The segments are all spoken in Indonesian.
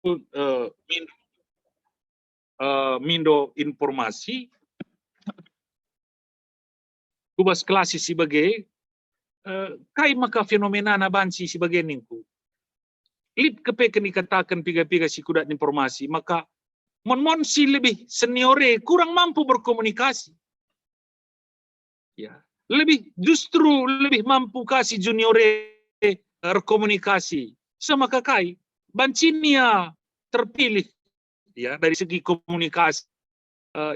mindo, mindo informasi kubas klasi sebagai kai maka fenomena na bansi sebagai ningku lip kepeken dikatakan piga-piga si kudat informasi maka mon si lebih seniore kurang mampu berkomunikasi ya justru lebih mampu kasih juniore berkomunikasi sama kakai bancinia terpilih ya dari segi komunikasi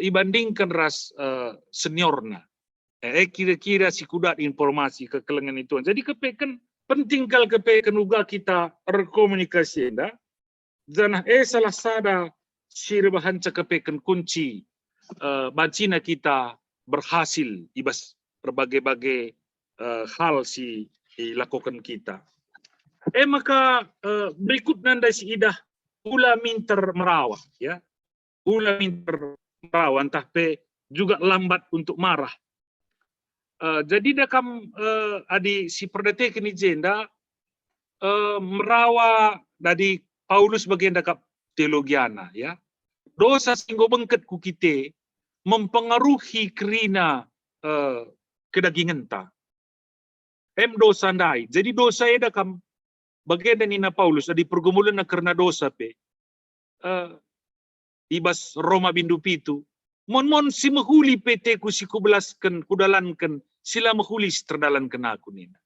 dibandingkan ras seniorna kira-kira si kudat informasi kekelengan itu jadi kepeken penting kal kepeken uga kita berkomunikasi enda janah salah sada sirbahan kepeken kunci bancina kita berhasil ibas berbagai-bagai hal si dilakukan kita maka berikut nanda si idah ula minter merawat ya ula minter merawat entah pe juga lambat untuk marah jadi dakam adi si perdete kini jenda merawat dari Paulus bagian dakap teologiana ya dosa singgo bengket ku kite mempengaruhi kerina kedagingan ta dosa ndai jadi dosa dakam bagian dari na Paulus adi pergumulan na karena dosa pe ibas Roma bindu pitu mon si mahuli PT ku si kubelaskan kudalankan sila mahuli si terdalankan aku nina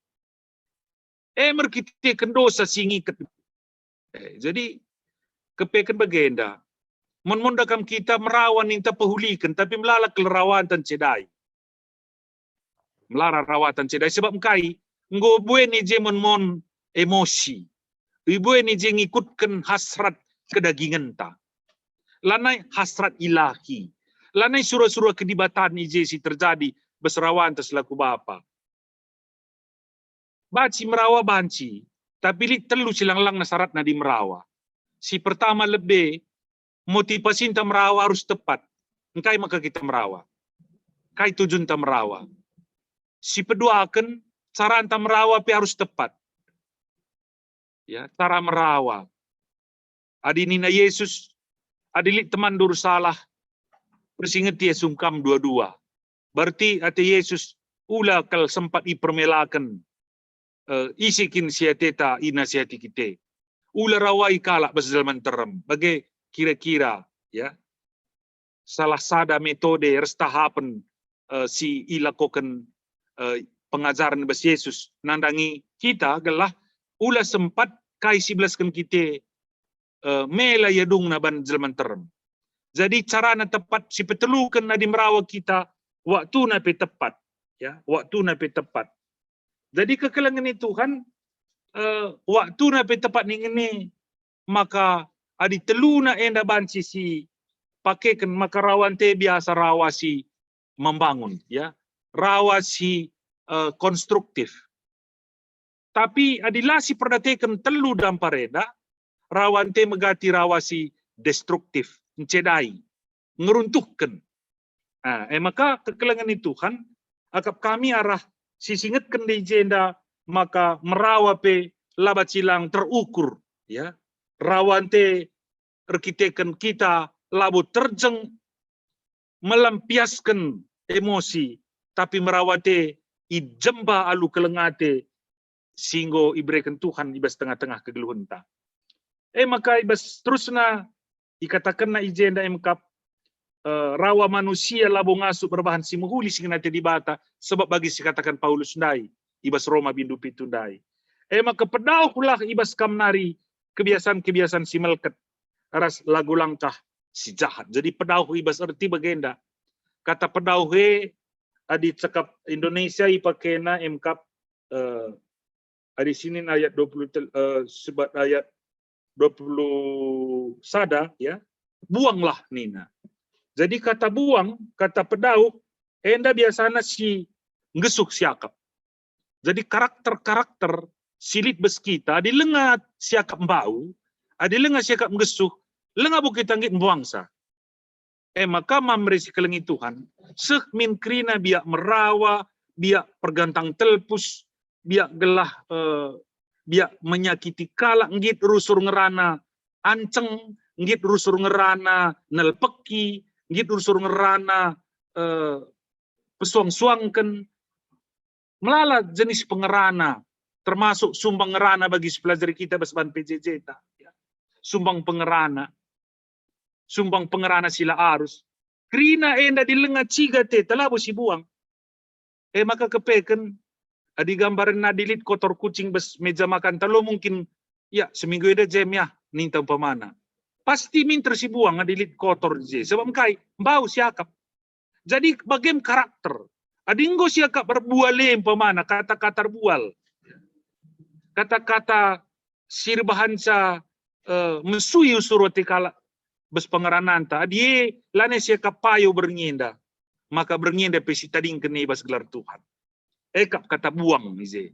merkite dosa singi jadi kepeken bagenda mon dakam kita merawan ninta pahulikan tapi melalak kerawatan cedai melara rawatan cedai sebab kai ngo bueni je mon emosi bueni je ngikutkan hasrat kedagingan ta lanai hasrat ilahi lanai surah-surah kedibatan ije si terjadi beserawan selaku bapa baci merawa banci tapi li telu silang-lang nasarat na di merawa si pertama lebih motivasi ta merawa harus tepat engkai maka kita merawa kai tujuan ta merawa si kedua akan cara anta merawa pi harus tepat ya cara merawa adinina Yesus adilik teman dur salah bersinget dia sungkam dua-dua berarti ate Yesus ula kal sempat ipermelakan isikin siateta inasiati kita ula rawai kalak beselman terem bagai kira-kira ya salah sada metode restahapen si ilakokan pengajaran bas Yesus nandangi kita gelah ula sempat kai 11 kita mela yadung na ban jelman terem jadi cara na tepat si petelukan na di merawat kita waktu na pe tepat ya waktu na pe tepat jadi kekelangan itu kan waktu na pe tepat ni maka adi telu na enda banci si pakaikan maka rawan te biasa rawasi membangun ya rawasi konstruktif tapi adilah si perdatekan telu dan pareda rawan te megati rawasi destruktif mencedai ngeruntuhkan maka kekelangan itu kan akap kami arah sisingetkan di jenda maka merawa pe labat silang terukur ya rawan te rekitekan kita labu terjeng melampiaskan emosi tapi merawate ijemba alu kelengate singgo ibrekan Tuhan ibas tengah-tengah kegeluhunta maka ibas terusna ikatakan na ijenda emkap rawa manusia labu ngasup berbahan si menghuli singnate di bata sebab bagi si katakan Paulus ndai ibas Roma bindu pitu ndai maka pedaulah ibas kamnari kebiasaan-kebiasaan si melket ras lagu langkah si jahat jadi pedauh ibas arti bagenda kata pedauh adi cakap Indonesia ipakena emkap adi sini ayat 20 sebat ayat 20 sada ya buanglah nina jadi kata buang kata pedauh enda biasanya si ngesuk siakap jadi karakter silit bes kita adi lengat siakap bau adi lengat siakap ngesuk lengat bukit tanggit buangsa maka mamresi kelengi Tuhan sekmin krina biak merawa biak pergantang telpus biak gelah biak menyakiti kalak ngit rusur ngerana anceng ngit rusur ngerana nelpeki, ngit rusur ngerana pesuang-suangken, melala jenis pengerana, termasuk sumbang ngerana bagi pelajari kita basban PJJ ta. Sumbang pengerana sila arus. Krina enda di lenga ciga te telabo si buang. Maka kepeken adi gambaran na dilit kotor kucing bes meja makan talo mungkin ya seminggu eda jam ya ninta pemana. Pasti minter si buang adilit kotor je sebab kai bau siakap. Jadi bagian karakter. Adinggo siakap berbual pemana kata-kata bual. Kata-kata sirbahansa mesuyu surati kala bes pengerananta. Adie lane siakap payo berngenda. Maka berngenda pesi tading kene bas gelar Tuhan. Ekap kata buang ize.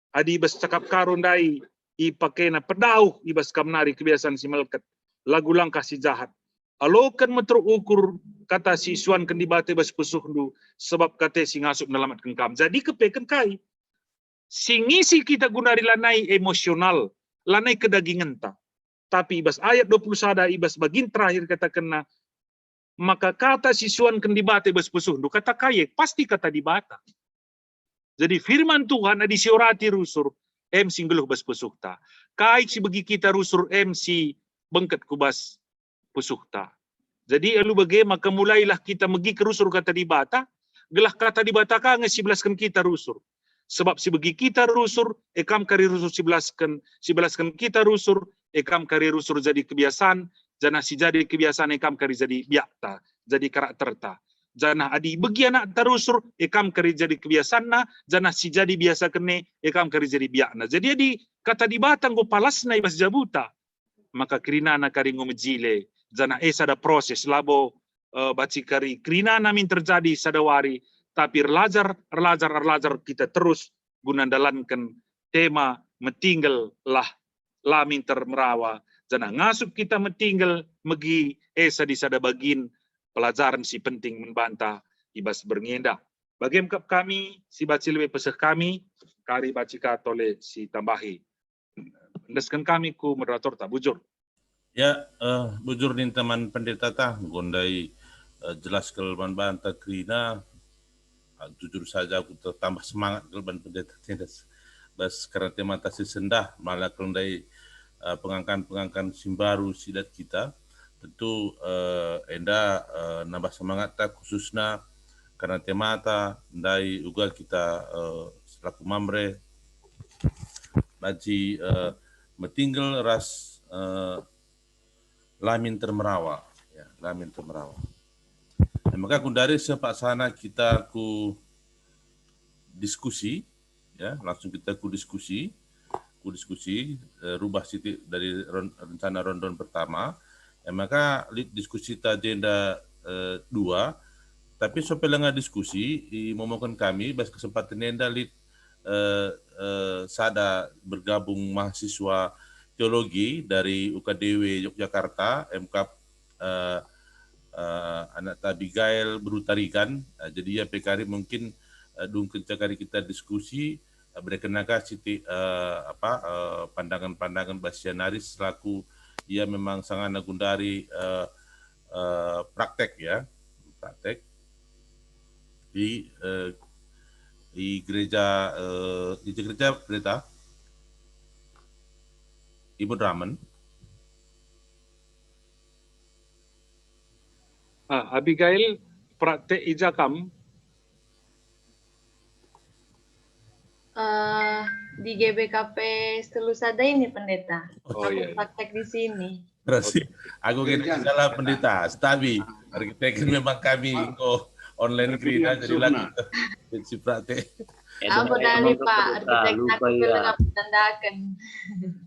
Adi bas cakap karundai ipakena pedauh ibas kamnari kebiasaan si melket. Lagu langkah si jahat. Alokan ukur kata si suan kendibate bas pesuhndu sebab kata si ngasup nelamat kengkam. Jadi kepeken kai. Singisi kita gunari lanai emosional, lanai kedagingan ta. Tapi ibas ayat 21 ibas bagin terakhir kata kena maka kata si suan kendibate bas pesuhndu kata kai pasti kata dibata. Jadi firman Tuhan adi siorati rusur singgeluh bas pesukta. Kai si bagi kita rusur si bengket kubas pesukta. Jadi elu bagi maka mulailah kita megi ke rusur kata dibata, gelah kata dibata ka ngesibelaskan kita rusur. Sebab si bagi kita rusur, ekam kari rusur sibelaskan kita rusur, ekam kari rusur jadi kebiasaan, jana si jadi kebiasaan ekam kari jadi biakta, jadi karakter ta. Jana adi bagi anak terusur, ekam kari jadi kebiasaan na, jana si jadi biasa kene, ekam kari jadi biakna. Jadi adi kata dibata go palas na ibas jabuta. Maka krinana kari ngomejile, jana sada proses labo baci kari krinana min terjadi sadawari, tapi relajar kita terus gunandalankan tema metinggal lah lamin termerawa, jana ngasup kita metinggal megi di sada bagin pelajaran si penting membantah ibas berngenda. Bagian kami si baci lebih pesah kami kari baci katole si tambahi. Ndeskan kami ku moderator tak bujur. Ya, bujur nih teman pendeta tah gondai jelas kelban banta krina jujur saja aku tambah semangat kelban pendeta tindas bas karena tema tasi sendah malah kelendai pengangkan simbaru sidat kita tentu enda nambah semangat tak khususnya karena tema ta ndai uga kita selaku mamre baji metinggal ras lamin termerawa ya lamin termerawa. Dan maka kundari sepak sana kita ku diskusi ya langsung kita ku diskusi rubah sitik dari rencana rondon pertama. Maka diskusi ta agenda 2 tapi sampai lengah diskusi dimomonkan kami bas kesempatan nenda sada bergabung mahasiswa teologi dari UKDW Yogyakarta, MKAP anak Abigail berutarikan. Jadi ya PKR mungkin dungken cakari kita diskusi berkenakan siti pandangan-pandangan Basianaris selaku ia memang sangat nagundari praktek ya praktek di gereja Greta Ibu Draman. Abigail praktek ijakam di GBKP Selusada ini pendeta. Oh, aku iya. praktek di sini. Berarti aku kira salah pendeta. Tapi kita memang kami online kerja jadi lagi si praktek. Apa tadi Pak? Arsitek aku bilang petandakan.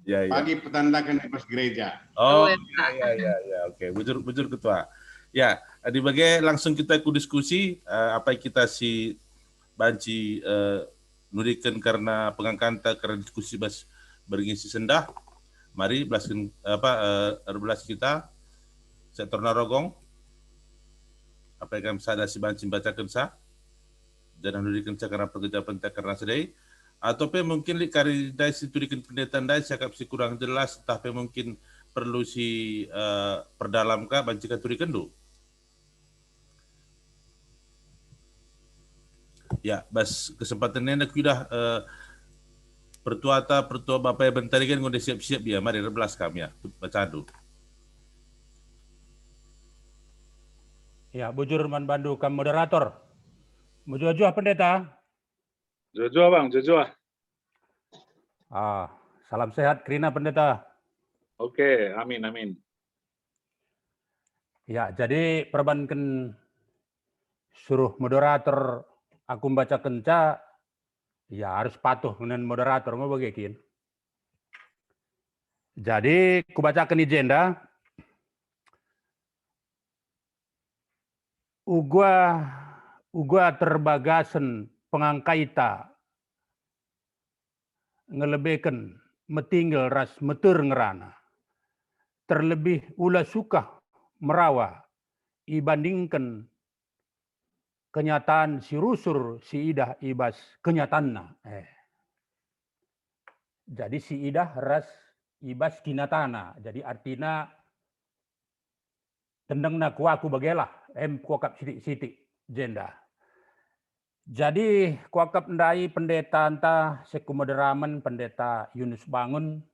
Ya. Pagi petandakan di pas gereja. Oh ya. Oke. Bujur ketua. Ya, di bagian langsung kita ku diskusi apa yang kita si banci nurikan karena pengangkanta karena diskusi bas berngisi sendah. Mari belaskan belas kita sektor narogong. Apa yang sada si banci bacakan sah. Jangan nurikan karena pekerja penting karena sedai. Atau mungkin kari dai situ diken pendetaan dai cakap si kurang jelas tapi mungkin perlu si perdalam ka banci katurikan do. Ya, bas kesempatan ini nak sudah pertua bapak yang bentar kan udah siap-siap ya, mari rebelas kami ya, bacadu. Ya, Bujur Man Bandu kam moderator. Mujua pendeta. Jojo bang, Jojo. Salam sehat Krina pendeta. Oke, amin amin. Ya, jadi perbankan suruh moderator aku baca kenca, ya harus patuh dengan moderator mau bagikin. Jadi ku bacakan agenda. Ugua terbagasan pengangkaita ngelebihkan metinggal ras meter ngerana. Terlebih ulah suka merawa ibandingkan kenyataan si rusur si idah ibas kenyataanna. Jadi si idah ras ibas kinatana. Jadi artinya tendangna kuaku bagelah kuakap sidik-sidik jenda. Jadi kuakap ndai pendeta anta sekumoderaman pendeta Yunus Bangun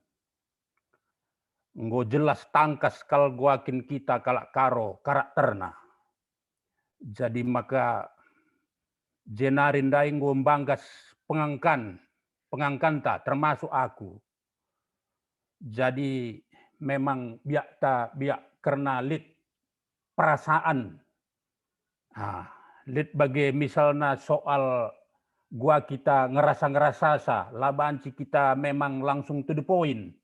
nggo jelas tangkas kal guakin kita kalak karo karakterna. Jadi maka jenarin ndai nggo banggas pengangkanta termasuk aku. Jadi memang biak karena lid perasaan. Lid bagi misalnya soal gua kita ngerasa labanci kita memang langsung to the point.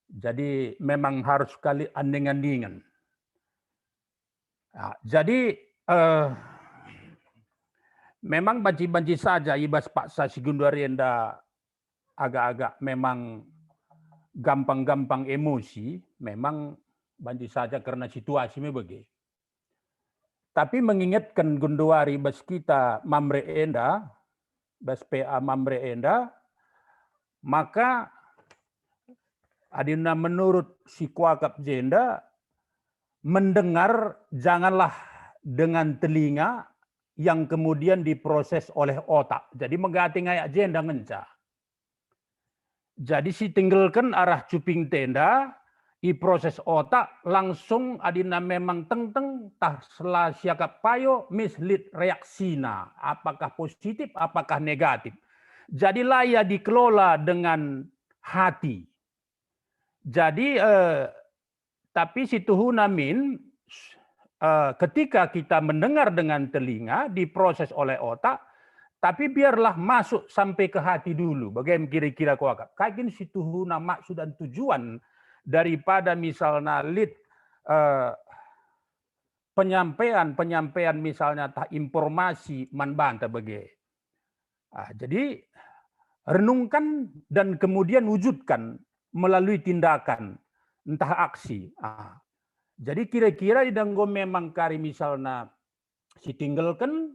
Jadi memang harus sekali anding-andingan. Jadi memang banci-banci saja ibas paksa si Gunduarienda agak-agak memang gampang-gampang emosi, memang banci saja karena situasi begitu. Tapi mengingatkan Gunduari bas kita Mamre Enda, bas PA Mamre Enda, maka adina menurut si kuakap jenda mendengar janganlah dengan telinga yang kemudian diproses oleh otak. Jadi megati ngayak jenda ngenca. Jadi si tinggalkan arah cuping tenda, i proses otak langsung adina memang teng tah selah siakap payo mislead reaksina. Apakah positif, apakah negatif. Jadi layak dikelola dengan hati. Jadi tapi situhuna min ketika kita mendengar dengan telinga diproses oleh otak, tapi biarlah masuk sampai ke hati dulu. Bagaimana kira-kira kuakap? Kayak situhuna maksud dan tujuan daripada misalnya penyampaian misalnya tah informasi manbanta bagai. Jadi renungkan dan kemudian wujudkan melalui tindakan, entah aksi. Jadi kira-kira idanggo memang kari misalnya si tinggalkan,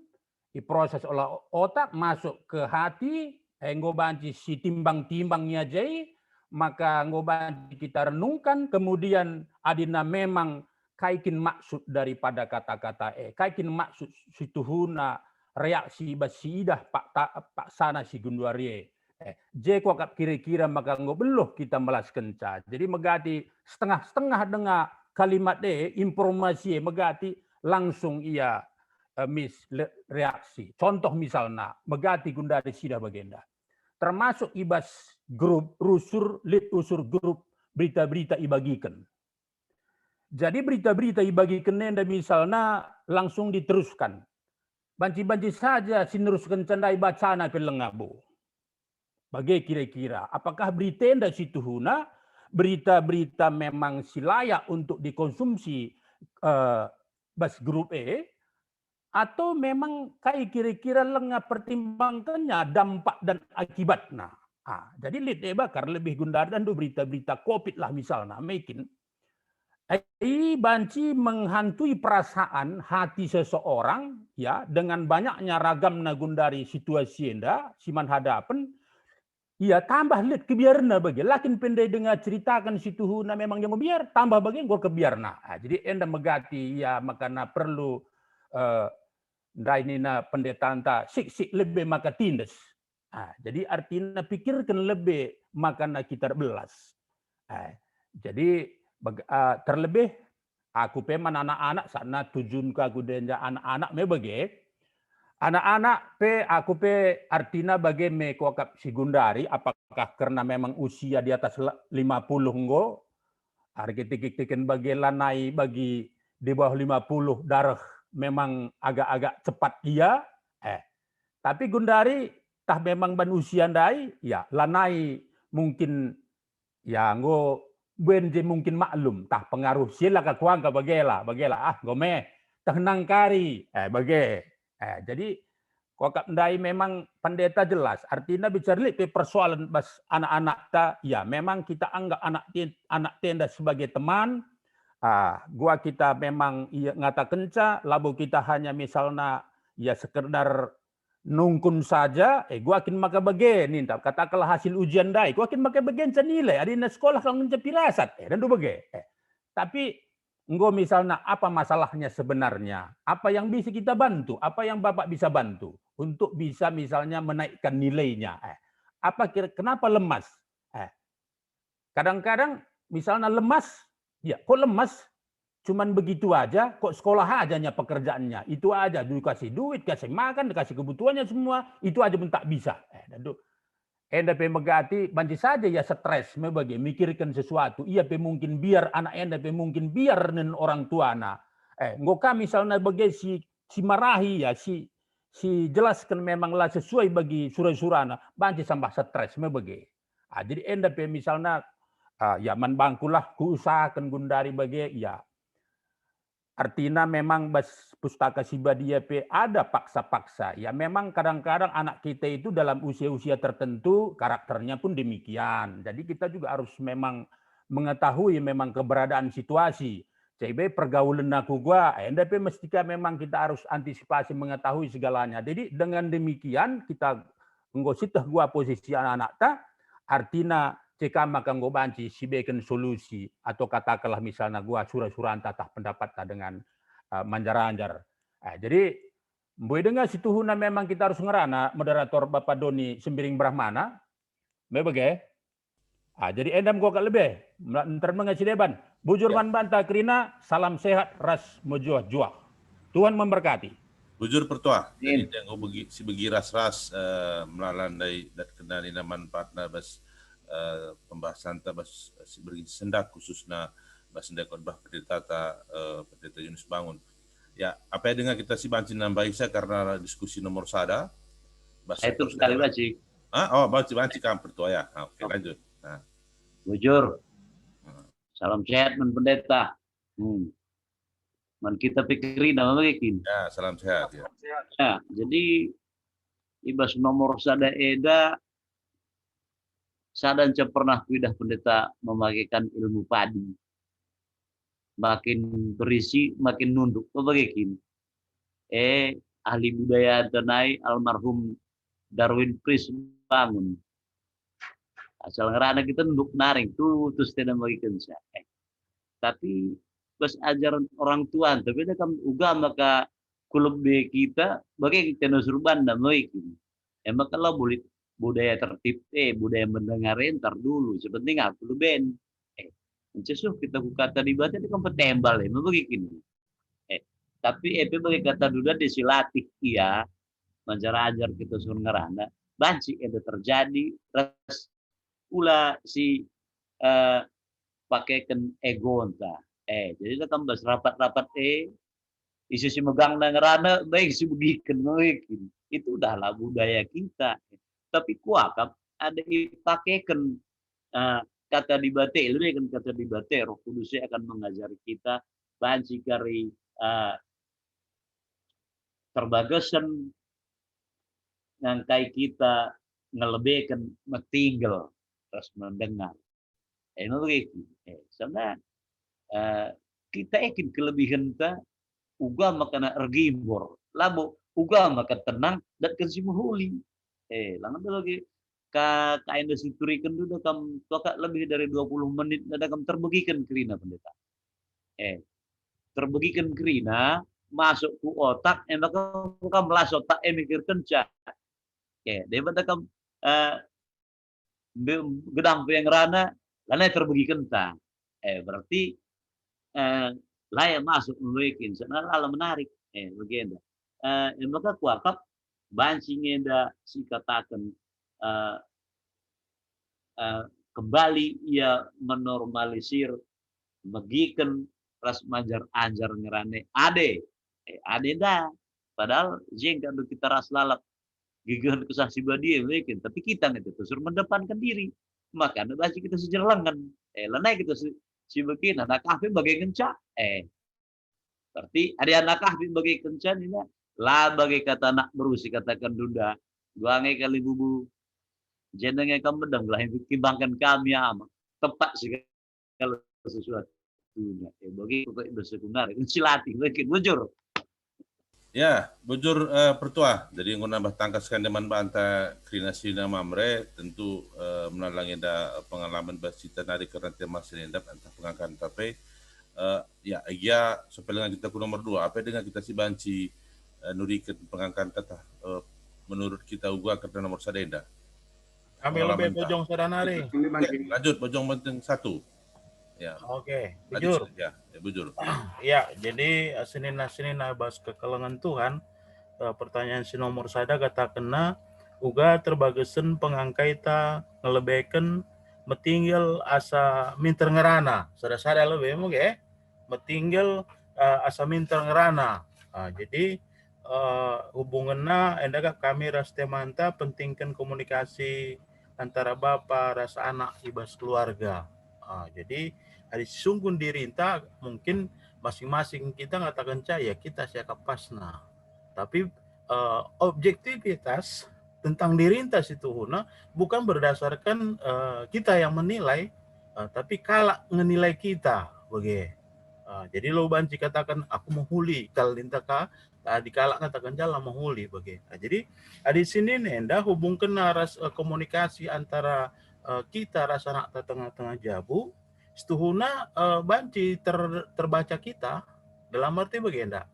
diproses oleh otak, masuk ke hati, enggo banci si timbang-timbangnya jai, maka enggo banci kita renungkan, kemudian adina memang kaikin maksud daripada kata-kata kaikin maksud situhuna reaksi basidah pak sana si Gunduari. Kuakap kira-kira maka beluh kita melas kenca. Jadi megati setengah-setengah dengar kalimat informasi megati langsung ia reaksi. Contoh misalnya megati Gundari sidah bagenda. Termasuk ibas grup usur grup berita-berita ibagikan. Jadi berita-berita ibagikan nenda misalnya langsung diteruskan. Banci-banci saja sineruskan candai bacana ke lengabu. Bagai kira-kira, apakah berita enda situhuna, berita-berita memang silayak untuk dikonsumsi bas grup atau memang kayak kira-kira lengah pertimbangkannya dampak dan akibatnya. Jadi lihat bakar lebih gundar dan berita-berita COVID lah misalnya, mungkin banci menghantui perasaan hati seseorang ya dengan banyaknya ragam nagundari situasi enda siman hadapan. iya tambah lihat kebiarna bagi. Lakin pendai dengar ceritakan situ huna memang yang biar tambah bagi gua kebiarna. Jadi enda megati ya makana perlu dainina pendeta anta sik lebih maka tindas. Jadi artinya pikirkan lebih makana kita belas. Jadi terlebih aku peman anak-anak sana tujuan aku denja anak-anak me bagi. Anak-anak aku artinya bagi me kokap si Gundari apakah karena memang usia di atas 50 nggo arkitek-tiken bagi lanai bagi di bawah 50 darah memang agak-agak cepat dia tapi Gundari tah memang ban usia ndai ya lanai mungkin ya nggo benje mungkin maklum tah pengaruh sila ka kuangka bagela gome tah nangkari bage jadi kokap ndai memang pendeta jelas artinya bicara persoalan bas anak-anak ta ya memang kita anggap anak tenda sebagai teman gua kita memang ngata kenca labu kita hanya misalnya ya sekedar nungkun saja gua akin maka bage ninta katakanlah hasil ujian dai gua akin maka bagian nilai adina sekolah kalau ngeja pirasat dan bage tapi enggo misalnya apa masalahnya sebenarnya apa yang bisa kita bantu apa yang Bapak bisa bantu untuk bisa misalnya menaikkan nilainya kenapa lemas kadang-kadang misalnya lemas ya kok lemas cuman begitu aja kok sekolah ajanya pekerjaannya itu aja dikasih duit kasih makan dikasih kebutuhannya semua itu aja pun tak bisa enda pe megati banci saja ya stres bagi mikirkan sesuatu iya pe mungkin biar anak enda pe mungkin biar nen orang tua na ngoka misalnya bagi si marahi ya si jelaskan memanglah sesuai bagi surah-surana banci sampai stres bagi jadi enda pe misalnya ya man bangkulah kuusahakan Gundari bagi ya artinya memang pustaka Sibadia P ada paksa-paksa. Ya memang kadang-kadang anak kita itu dalam usia-usia tertentu karakternya pun demikian. Jadi kita juga harus memang mengetahui memang keberadaan situasi. CB pergaulan aku gua, NDP mestika memang kita harus antisipasi mengetahui segalanya. Jadi dengan demikian kita menggositah gua posisi anak-anak ta, artinya jika maka nggo banci si beken solusi atau katakanlah misalnya gua surah-surah tatah pendapat dengan manjaranjar. Jadi mboi dengar situhuna memang kita harus ngerana moderator Bapak Doni Sembiring Brahmana. Bege. Jadi endam gua lebih ntar mengasih deban. Bujur man banta krina salam sehat ras mojuah juah. Tuhan memberkati. Bujur pertua. Jadi yang si begi ras-ras melalandai dan kenali manfaatna bas pembahasan tabas si beri sendak khususnya bas sendak khotbah pendeta pendeta Yunus Bangun. Ya, apa yang dengar kita si banci nambah Isa karena diskusi nomor sada. Itu sekali lagi. Banci kan pertua ya. Oke, lanjut. Nah. Bujur. Salam sehat men pendeta. Man kita pikirin nama begini. Ya, salam sehat ya. Ya, jadi ibas nomor sada eda Sadan pernah pidah pendeta memakaikan ilmu padi. Makin berisi, makin nunduk. Bagaimana? Ahli budaya Danai almarhum Darwin Pris Bangun. Asal ngerana kita nunduk naring tuh terus tidak bagikan saya. Tapi pas ajaran orang tua, tapi ada kan uga maka kulub kita bagi kita nusurban dan bagikan. Maka lo boleh budaya tertib, budaya mendengar entar dulu. Sepenting aku lu ben. Mencesuh kita kata di batin itu kan petembal begini. Tapi bagi kata duda disilatih iya. Menjarajar kita suruh ngerana. Banci itu terjadi. Ras pula si pakaikan ego entah. Jadi kita kan bahas rapat-rapat isi si megang ngerana baik si begikan begini. Itu udahlah budaya kita. Tapi kuakap ada dipakaikan kata dibate, lebih kan kata dibate, Roh Kudus akan mengajari kita banci kari terbagasan ngangkai kita ngelebihkan metinggal terus mendengar. Ini begitu. Karena kita yakin kelebihan kita uga makana ergimbor, labu uga maka tenang dan kensimuhuli. Langan lagi kain siturikan dulu kam toka lebih dari 20 menit ada kam terbegikan kerina pendeta. Terbegikan kerina masuk ke otak maka kam melas otak mikir kenca. Dia pada kam gedang yang rana lana terbegikan ta. Berarti layak masuk membuatkan sana ala menarik begini. Maka kuakap bancingnya dah si katakan kembali ia menormalisir megiken ras manjar anjar ngerane ade dah padahal jeng kan kita ras lalap gigihan kesah dia mungkin tapi kita itu terus mendepankan diri maka anda basi kita sejerlangan lenai kita si begini anak kahfi bagai kenca berarti ada anak kahfi bagai kenca ini lah bagai kata anak berusi katakan dunda dua kali bubu jenenge kamu medang lah yang timbangkan kami ama tepat segala sesuatunya bagi pokok bersekunar silati mungkin bujur ya bujur pertua jadi nambah tangkaskan deman banta krinasi nama mamre tentu menalangi da pengalaman basita nari karena tema senendap antah pengangkatan tapi ya sepelengan kita ku nomor 2 apa dengan kita si banci nurikan pengangkatan tata menurut kita uga karena nomor sadenda kami lebih bojong sadanari. Lanjut bojong penting 1. Ya. Oke, bujur. Ya, bujur. Ya, jadi Senin bahas kekelengan Tuhan. Pertanyaan si nomor sada kata kena uga terbagesen pengangkaita ngelebeken metinggal asa minter ngerana. Sada-sada lebih mungkin metinggal asa minter ngerana. Jadi hubungannya endaga kami ras temanta pentingkan komunikasi antara bapak ras anak ibas keluarga. Jadi hari sungguh dirinta mungkin masing-masing kita ngatakan ya kita siapa pasna. Tapi objektivitas tentang dirintas itu bukan berdasarkan kita yang menilai, tapi kalak menilai kita begitu. Jadi lo banci katakan aku menghuli kalau lintaka dikalak katakan jalan menghuli begitu. Jadi di sini nenda hubungkan ras komunikasi antara kita rasa anak tengah-tengah jabu setuhuna banci terbaca kita dalam arti begenda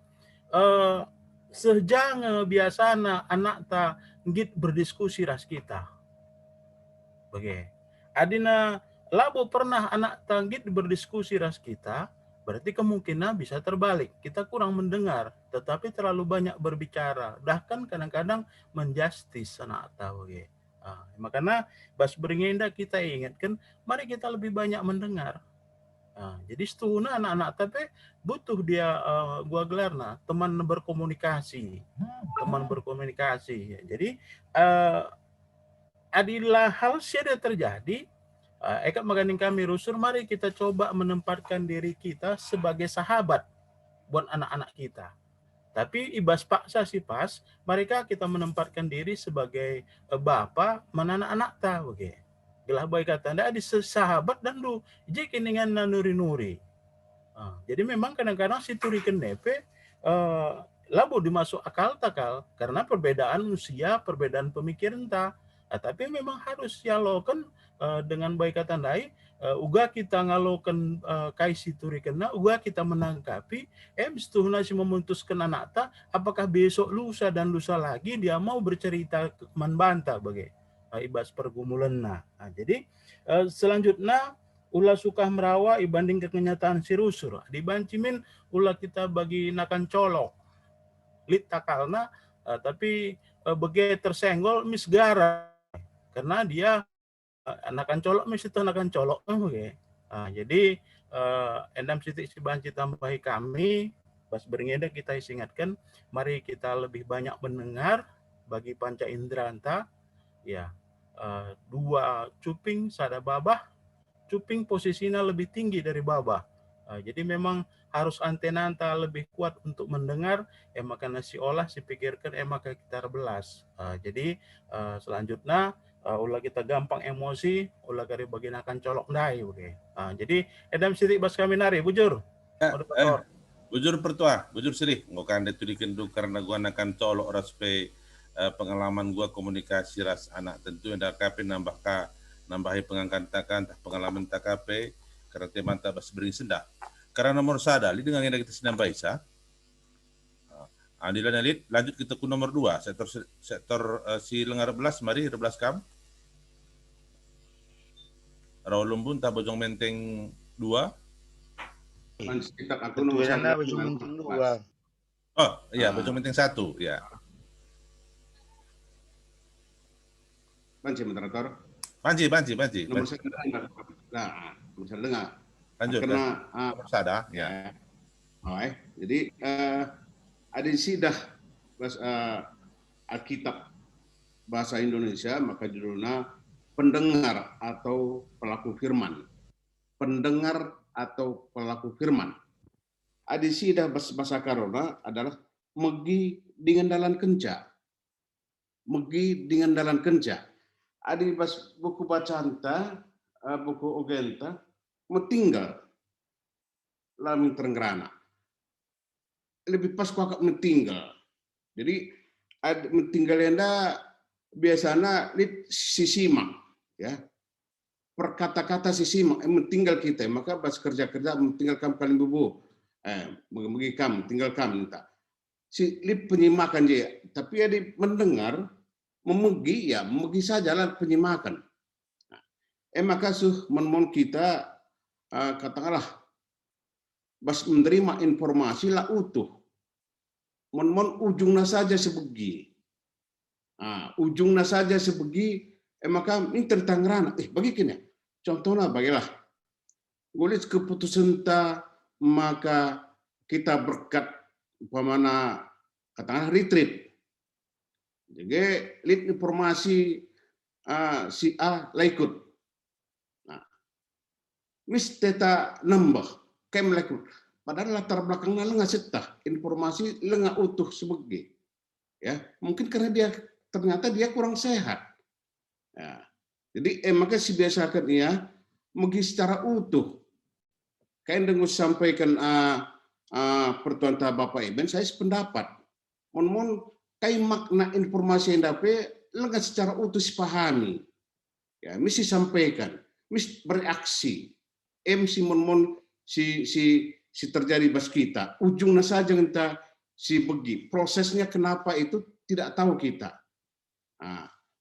sejang biasana anak ta ngit berdiskusi ras kita begitu adina labo pernah anak ta ngit berdiskusi ras kita berarti kemungkinan bisa terbalik kita kurang mendengar tetapi terlalu banyak berbicara bahkan kadang-kadang menjustis anak ta begitu. Makanya bas beringenda kita ingatkan mari kita lebih banyak mendengar. Jadi setuna anak-anak tapi butuh dia gua gelarna teman berkomunikasi. Jadi adilah hal siada terjadi eka maganing kami rusur mari kita coba menempatkan diri kita sebagai sahabat buat anak-anak kita. Tapi ibas paksa si pas, mereka kita menempatkan diri sebagai bapa menanak-anak ta begitu. Gelah baik kata anda di sahabat dan lu jek dengan nuri-nuri. Jadi memang kadang-kadang si turikan nepe labu dimasuk akal takal karena perbedaan usia, perbedaan pemikiran ta. Tapi memang harus dialogkan dengan baik kata ndai uga kita ngalokan kaisi turikena uga kita menangkapi setuhna si memutuskan anak ta apakah besok lusa dan lusa lagi dia mau bercerita membantah bagai ibas pergumulan jadi selanjutnya ulah suka merawa ibanding ke kenyataan si rusur dibancimin ulah kita bagi nakan colok lit takalna tapi bagi tersenggol misgara karena dia anakan colok mesti itu anakan colok okay. Jadi endam sitik si banci tambahi kami pas beringeda kita ingatkan mari kita lebih banyak mendengar bagi panca indera anta ya dua cuping sada babah cuping posisinya lebih tinggi dari babah jadi memang harus antena anta lebih kuat untuk mendengar maka nasi olah si pikirkan maka kita belas jadi selanjutnya ulah kita gampang emosi, ulah kari bagian akan colok ndai oke. Jadi edam sitik bas kami nari bujur. Bujur pertua, bujur sirih ngokan detudikan du karena gua akan colok raspe pengalaman gua komunikasi ras anak tentu yang KP nambahi pengangkatan pengalaman TKP karena teman tak beri sendah. Karena nomor sada, li dengan yang kita senang baisa. Andilan elit, lanjut kita ke nomor 2, sektor si lengar belas, mari belas kam. Rawolumbun tak Bojong Menteng 2. Kita aku nomor Ketuanya Bojong Menteng 2. Oh iya, Bojong Menteng 1, ya. Panci moderator. Panci. Nomor saya dengar. Nah, nomor saya dengar. Lanjut. Karena nomor sada, ya. Jadi ada sidah Alkitab bahasa Indonesia, maka judulnya pendengar atau pelaku firman. Pendengar atau pelaku firman. Ada sidah bahasa Karona adalah megi dengan dalan kenca. Megi dengan dalan kenca. Ada buku bacaan buku ogenta metinggal lamin terenggerana. Lebih pas kakak metinggal. Jadi metinggal enda biasanya sisimak, ya. Perkata-kata sisimak metinggal kita, maka pas kerja metinggal kamu paling bubu. Megi kamu tinggal kamu minta. Si lip penyimakan dia, tapi ada mendengar memegi ya memegi saja lah penyimakan. Maka mon kita katakanlah bas menerima informasi lah utuh. Mon ujungnya saja sebegi. Ujungnya saja sebegi. Maka ini tentang rana. Bagikan ya. Contohnya bagilah. Gulis keputusan ta maka kita berkat umpamana katakanlah retreat. Jadi lead informasi si A lah ikut. Mis teta nambah kem lekut. Padahal latar belakangnya lengah setah informasi lengah utuh sebagai. Ya, mungkin karena ternyata dia kurang sehat. Ya. Jadi maka si biasakan ia megi secara utuh. Kayak dengus sampaikan pertuan Bapak Iben, saya sependapat. Mon kai makna informasi yang dapat lengah secara utuh dipahami. Ya, mesti sampaikan, mesti bereaksi. Si mon si terjadi bas kita. Ujungnya saja kita si begi. Prosesnya kenapa itu tidak tahu kita.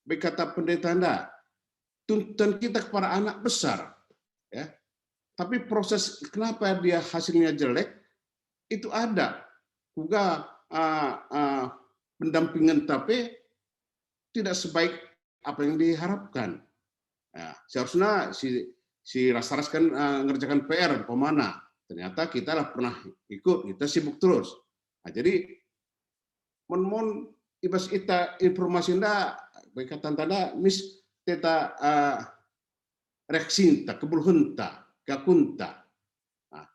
Berkata pendeta Anda, tuntutan kita kepada anak besar, ya. Tapi proses kenapa dia hasilnya jelek itu ada juga pendampingan tapi tidak sebaik apa yang diharapkan. Ya, seharusnya si Rasaras kan ngerjakan PR pemana. Ternyata kita lah pernah ikut, kita sibuk terus. Nah, jadi mon ibas ita informasi nda berkatan tanda mis teta reksinta kebulhunta kakunta. Nah,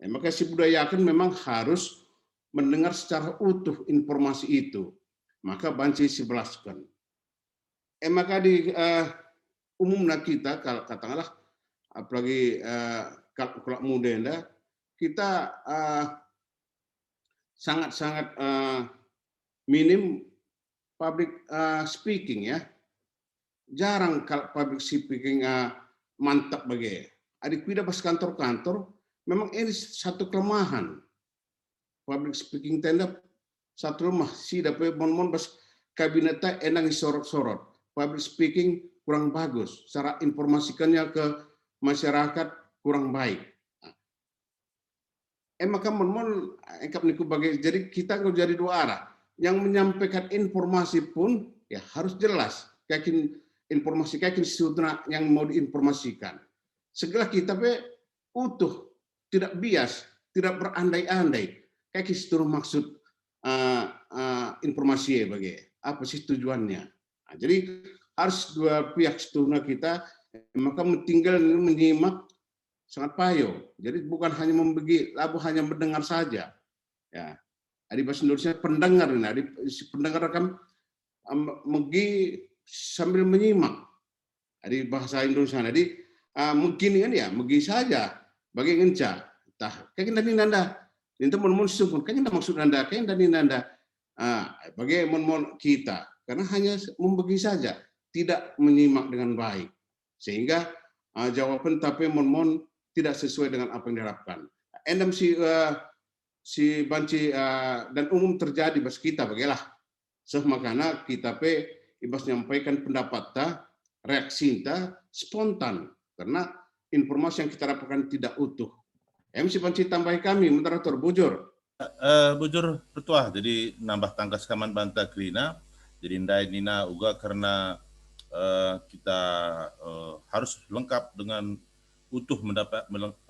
maka si budayakan memang harus mendengar secara utuh informasi itu. Maka banci sebelaskan. Maka di umumnya kita kalau katakanlah apalagi kalau muda anda kita sangat-sangat minim public speaking ya. Jarang kalau public speaking mantap bagi. Adik tidak pas kantor-kantor, memang ini satu kelemahan. Public speaking tenda satu lemah. Si dapat mon pas kabinetnya enang sorot-sorot. Public speaking kurang bagus. Cara informasikannya ke masyarakat kurang baik. Maka mon engkap niku bagi. Jadi kita jadi dua arah. Yang menyampaikan informasi pun ya harus jelas. Kayak informasi kayak sudra yang mau diinformasikan. Segala kita utuh, tidak bias, tidak berandai-andai. Kayak gitu maksud informasi bagi apa sih tujuannya. Nah, jadi harus dua pihak setuna kita, maka tinggal menyimak sangat payo. Jadi bukan hanya membagi, lalu hanya mendengar saja. Ya, di bahasa Indonesia pendengar, nah, pendengar akan megi sambil menyimak. Di bahasa Indonesia, jadi mungkin kan ya, megi saja bagi ngenca. Tah, kayak tadi nanda, itu mon sungguh, kayak maksud nanda, kayak tadi nanda, bagi mon kita. karena hanya membagi saja, tidak menyimak dengan baik, sehingga jawaban tapi mon tidak sesuai dengan apa yang diharapkan. Endam si banci dan umum terjadi bas kita bagilah. Makanya kita ibas menyampaikan pendapat reaksi spontan karena informasi yang kita dapatkan tidak utuh. MC Banci tambah kami, moderator bujur. Bujur Pertua, jadi nambah tangkas kaman banta krina, jadi ndai nina uga karena kita harus lengkap dengan utuh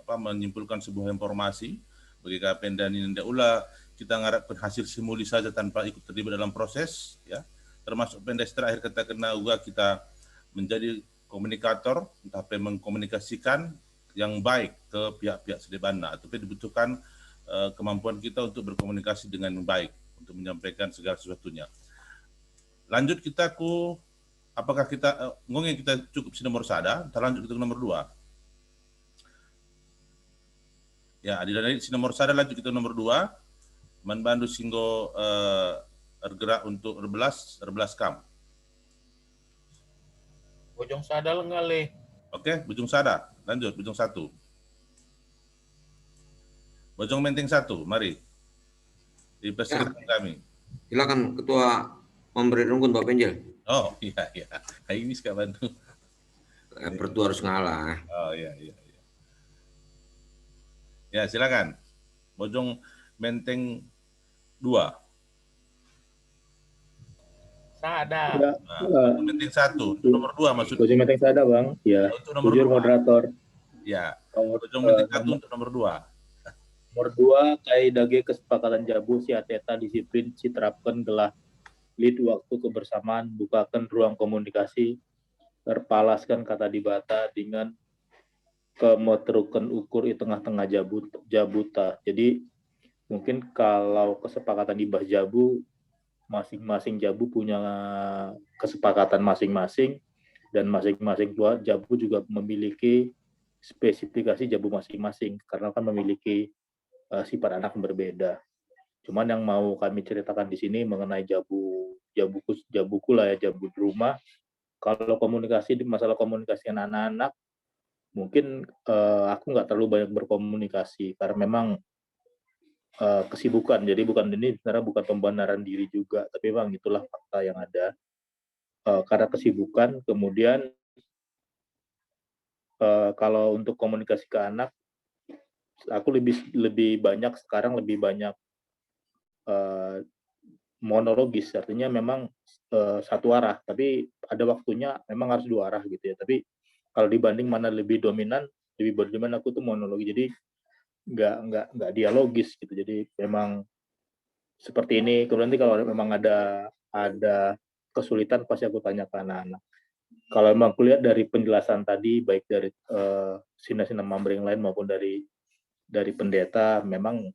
menyimpulkan sebuah informasi bagi KPN dan Ninda Ula kita ngarapkan hasil simuli saja tanpa ikut terlibat dalam proses, ya, termasuk pendes terakhir kita kena juga kita menjadi komunikator, tapi mengkomunikasikan yang baik ke pihak-pihak sedebana, tapi dibutuhkan kemampuan kita untuk berkomunikasi dengan baik untuk menyampaikan segala sesuatunya. Lanjut kita apakah kita ngomongin kita cukup si nomor sada, kita lanjut ke nomor 2. Ya, adilan si nomor sada lanjut kita nomor 2. Manbandu singgo bergerak untuk 12 kam. Bojong sada lengaleh. Oke, Bojong sada. Lanjut, Bojong 1. Bojong Menteng 1, mari. Dipersilakan kami. Silakan Ketua Memberi Rungkun Pak Penjel. Oh, iya. Hari ini suka bantu. Pertua harus ngalah. Oh, iya. Ya, silakan. Bojong Menteng 2. Sada. Bojong Menteng 1, nomor 2 maksudnya. Bojong Menteng Sada, Bang. Ya. Untuk nomor Bujur 2. moderator. Ya. Bojong Menteng 1 untuk nomor 2. Nomor 2, kai dage kesepakatan jabu si ateta disiplin si terapkan gelah lead waktu kebersamaan, bukakan ruang komunikasi, terpalaskan kata dibata dengan kemetrukan ukur di tengah-tengah jabuta. Jadi mungkin kalau kesepakatan di bah jabu, masing-masing jabu punya kesepakatan masing-masing, dan masing-masing jabu juga memiliki spesifikasi jabu masing-masing, karena kan memiliki sifat anak yang berbeda. Cuman yang mau kami ceritakan di sini mengenai jabuku lah ya, jabu di rumah. Kalau masalah komunikasi dengan anak-anak, mungkin aku nggak terlalu banyak berkomunikasi karena memang kesibukan. Jadi ini sebenarnya bukan pembenaran diri juga, tapi memang itulah fakta yang ada. Karena kesibukan, kemudian kalau untuk komunikasi ke anak, aku lebih banyak monologis, artinya memang satu arah, tapi ada waktunya memang harus dua arah gitu ya. Tapi kalau dibanding mana lebih dominan aku tuh monologi, jadi nggak dialogis gitu. Jadi memang seperti ini. Kemudian nanti kalau memang ada kesulitan pasti aku tanya ke anak-anak. Kalau memang kulihat dari penjelasan tadi, baik dari sina-sina member yang lain maupun dari pendeta, memang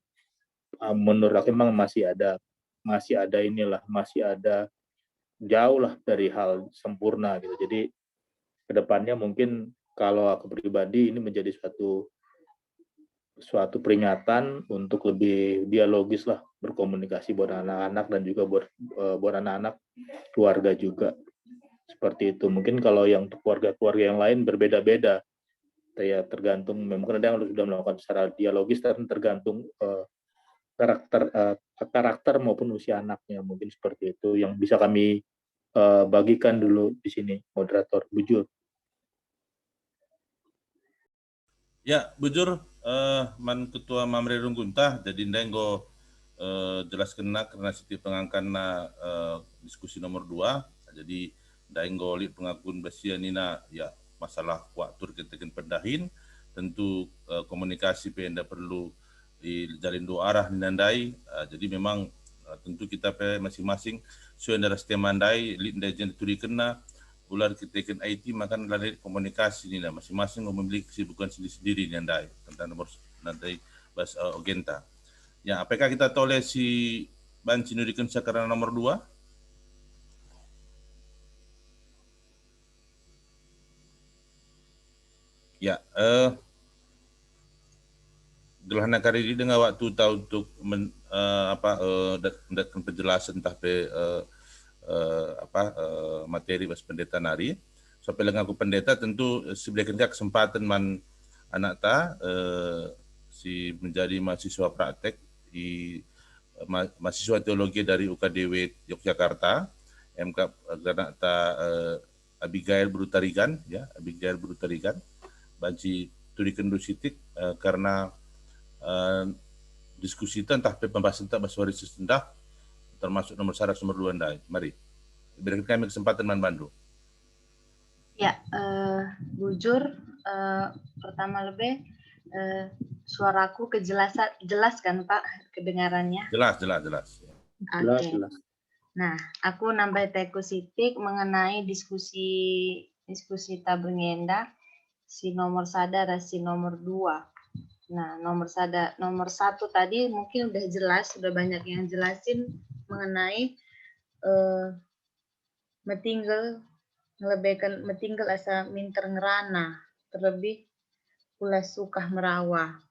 menurut aku memang masih ada jauh lah dari hal sempurna gitu. Jadi kedepannya mungkin kalau aku pribadi ini menjadi suatu peringatan untuk lebih dialogis lah berkomunikasi buat anak-anak dan juga buat anak-anak keluarga juga. Seperti itu. Mungkin kalau yang keluarga-keluarga yang lain berbeda-beda. Ya tergantung, mungkin ada yang sudah melakukan secara dialogis dan tergantung karakter maupun usia anaknya, mungkin seperti itu yang bisa kami bagikan dulu di sini, moderator. Bujur. Ya, Bujur, Ketua Mamre Rungguntah, jadi ndenggo jelaskan karena setiap pengangkan diskusi nomor 2, jadi ndenggo lihat pengakuan basia nina ya masalah waktu kita pendahin, tentu komunikasi penda perlu dijalin dua arah ninandai, jadi memang tentu kita masing-masing sesuai dari setiap mandai linda jen turi kena ular kita ikan IT makan lari komunikasi nina masing-masing memiliki kesibukan sendiri-sendiri ninandai tentang nomor nanti bahas Ogenta. Ya, apakah kita toleh si Banci nurikan karena nomor 2? Ya, gelahna kali ini dengan waktu tahu untuk mendapatkan penjelasan tapi materi bas pendeta nari. So pelang aku pendeta tentu sebelahkan kesempatan man anak ta si menjadi mahasiswa praktek di mahasiswa teologi dari UKDW Yogyakarta, MK anak ta Abigail Brutarigan, ya Abigail Brutarigan, banci turikan sitik karena diskusi tentang pembahasan tak bahasa waris sendah termasuk nomor syarat nomor 2 ndai. Mari berikan kami kesempatan man bandu. Ya, bujur pertama lebih suaraku jelas kan Pak kedengarannya? Jelas. Oke. Nah, aku nambah teku sitik mengenai diskusi tabengenda si nomor sada dan si nomor 2. Nah, nomor 1 tadi mungkin udah jelas, sudah banyak yang jelasin mengenai metinggal asa minter ngerana, terlebih ulas sukah merawa.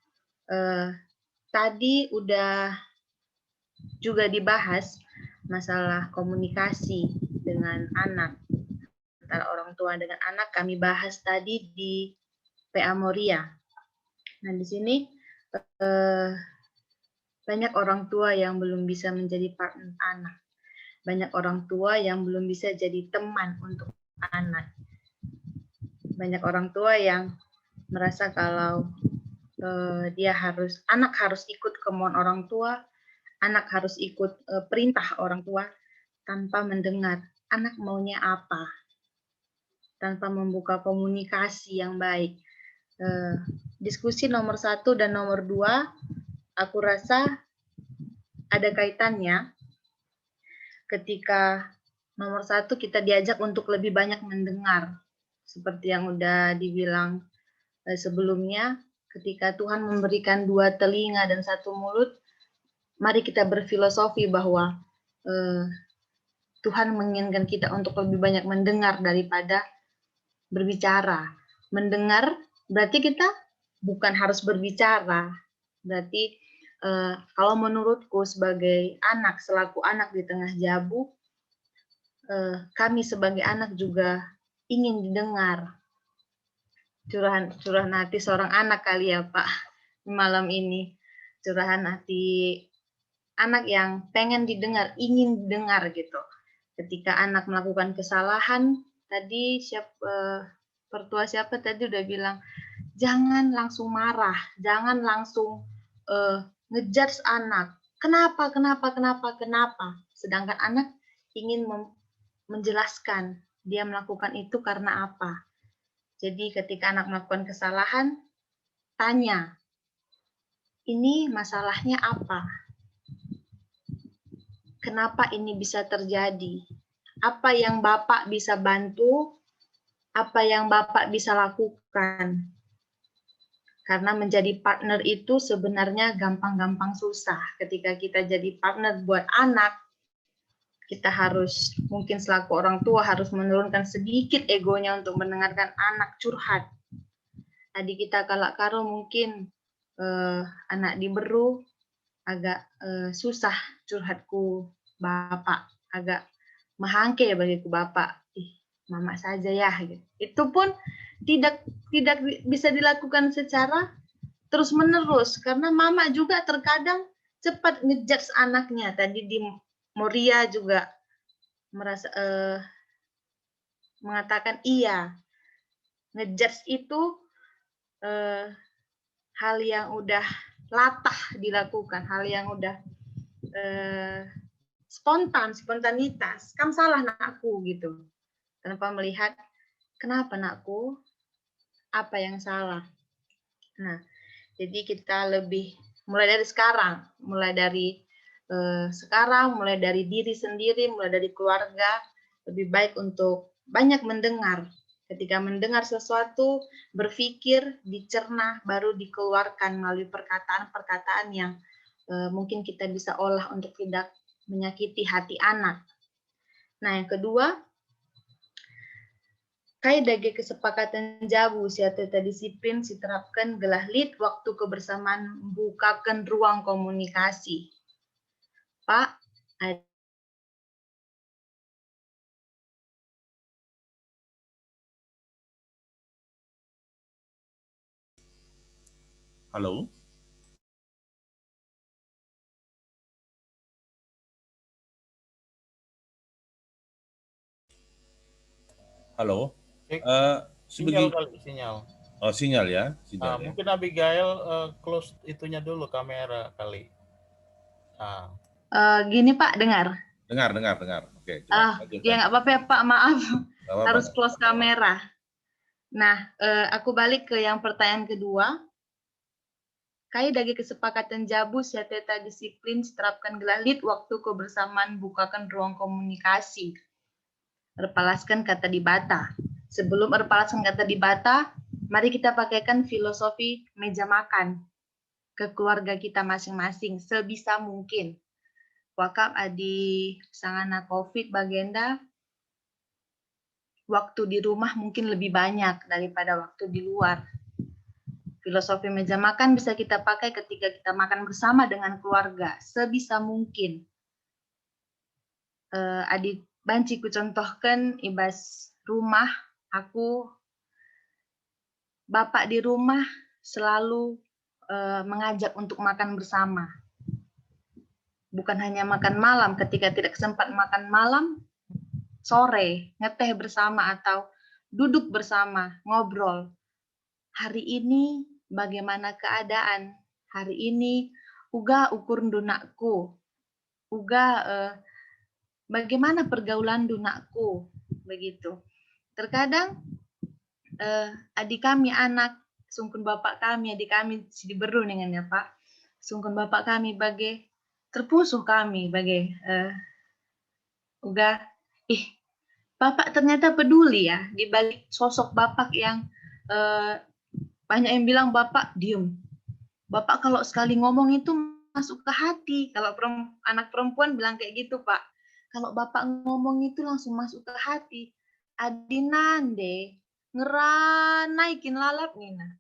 Tadi udah juga dibahas masalah komunikasi dengan anak, antara orang tua dengan anak, kami bahas tadi di PA Moria. Nah, di sini banyak orang tua yang belum bisa menjadi partner anak. Banyak orang tua yang belum bisa jadi teman untuk anak. Banyak orang tua yang merasa kalau anak harus ikut kemauan orang tua, anak harus ikut perintah orang tua tanpa mendengar anak maunya apa, tanpa membuka komunikasi yang baik. Diskusi nomor 1 dan nomor 2, aku rasa ada kaitannya. Ketika nomor 1 kita diajak untuk lebih banyak mendengar, seperti yang udah dibilang sebelumnya, ketika Tuhan memberikan 2 telinga dan 1 mulut, mari kita berfilosofi bahwa Tuhan menginginkan kita untuk lebih banyak mendengar daripada berbicara. Mendengar berarti kita bukan harus berbicara. Berarti kalau menurutku sebagai anak, selaku anak di tengah Jabu, kami sebagai anak juga ingin didengar. Curahan hati seorang anak kali ya Pak, malam ini. Curahan hati anak yang pengen didengar, ingin didengar gitu. Ketika anak melakukan kesalahan, tadi pertua siapa tadi udah bilang, jangan langsung marah, jangan langsung ngejudge anak. Kenapa? Sedangkan anak ingin menjelaskan dia melakukan itu karena apa. Jadi ketika anak melakukan kesalahan, tanya, ini masalahnya apa? Kenapa ini bisa terjadi? Apa yang Bapak bisa bantu? Apa yang Bapak bisa lakukan? Karena menjadi partner itu sebenarnya gampang-gampang susah. Ketika kita jadi partner buat anak, kita harus, mungkin selaku orang tua harus menurunkan sedikit egonya untuk mendengarkan anak curhat. Tadi kita kalak-karo mungkin anak diberu, agak susah curhatku Bapak, agak mahangke bagiku Bapak. Mama saja ya. Gitu. Itu pun tidak bisa dilakukan secara terus-menerus, karena mama juga terkadang cepat ngejudge anaknya. Tadi di Moria juga merasa mengatakan iya, ngejudge itu hal yang udah latah dilakukan, hal yang udah spontanitas. Kamu salah nakku gitu. Tanpa melihat kenapa nakku, apa yang salah. Nah, jadi kita lebih mulai dari sekarang, mulai dari diri sendiri, mulai dari keluarga, lebih baik untuk banyak mendengar. Ketika mendengar sesuatu, berpikir, dicerna, baru dikeluarkan melalui perkataan-perkataan yang mungkin kita bisa olah untuk tidak menyakiti hati anak. Nah, yang kedua, dage kesepakatan Jabu si teta disiplin diterapkan gelah lead waktu kebersamaan bukakan ruang komunikasi. Pak, Halo. Halo. Sinyal Sebagai kali, sinyal. sinyal ya, sinyal ya. Mungkin Abigail close itunya dulu kamera kali. Gini Pak, dengar? Dengar. Oke, coba lanjutkan. Ya nggak apa-apa ya Pak, maaf. Nggak apa-apa. Harus close kamera. Nah, aku balik ke yang pertanyaan kedua. Kaidah kesepakatan Jabu Syateta disiplin diterapkan gelalit waktu kebersamaan bukakan ruang komunikasi. Erpalaskan kata dibata. Sebelum erpalaskan kata dibata, mari kita pakaikan filosofi meja makan ke keluarga kita masing-masing sebisa mungkin. Wakab adi sangana COVID bagenda, waktu di rumah mungkin lebih banyak daripada waktu di luar. Filosofi meja makan bisa kita pakai ketika kita makan bersama dengan keluarga, sebisa mungkin. Adi banci ku contohkan ibas rumah, aku bapak di rumah selalu mengajak untuk makan bersama. Bukan hanya makan malam, ketika tidak sempat makan malam, sore, ngeteh bersama atau duduk bersama, ngobrol. Hari ini bagaimana keadaan? Hari ini uga ukur dunakku. Uga bagaimana pergaulan dunakku, begitu. Terkadang adik kami anak sungkun bapak kami, adik kami di beru dengan ya Pak. Sungkun bapak kami bagai terpusuh kami bagai uga bapak ternyata peduli ya di balik sosok bapak yang banyak yang bilang bapak diem. Bapak kalau sekali ngomong itu masuk ke hati. Kalau anak perempuan bilang kayak gitu Pak. Kalau bapak ngomong itu langsung masuk ke hati. Adinande ngeranaikin lalap Nina.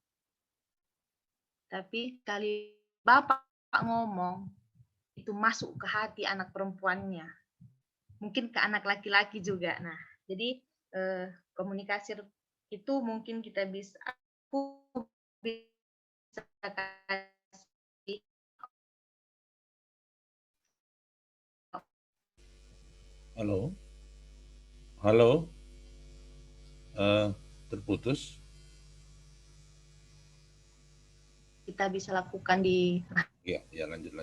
Tapi kali bapak ngomong itu masuk ke hati anak perempuannya. Mungkin ke anak laki-laki juga. Nah, jadi komunikasi itu mungkin kita bisa kasih. Halo. Terputus. Kita bisa lakukan di. Ya lanjut.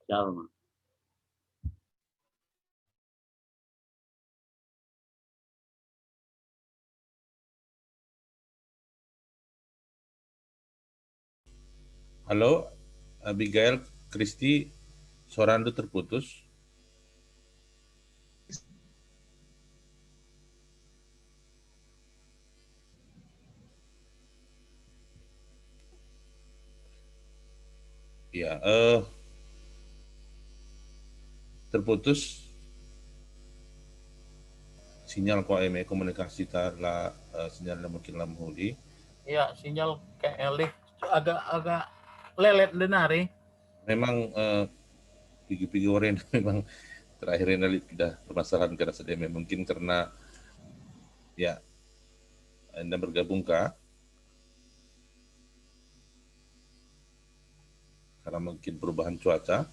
Salma. Halo, Abigail, Kristi, suara Anda terputus. Ya, terputus sinyal komunikasi la sinyal mungkin lamhuli. Iya, sinyal kayak agak lelet denari. Memang pigi-pigi orang memang terakhir ini sudah permasalahan karena sedemikian mungkin karena ya Anda bergabung kah? Karena mungkin perubahan cuaca.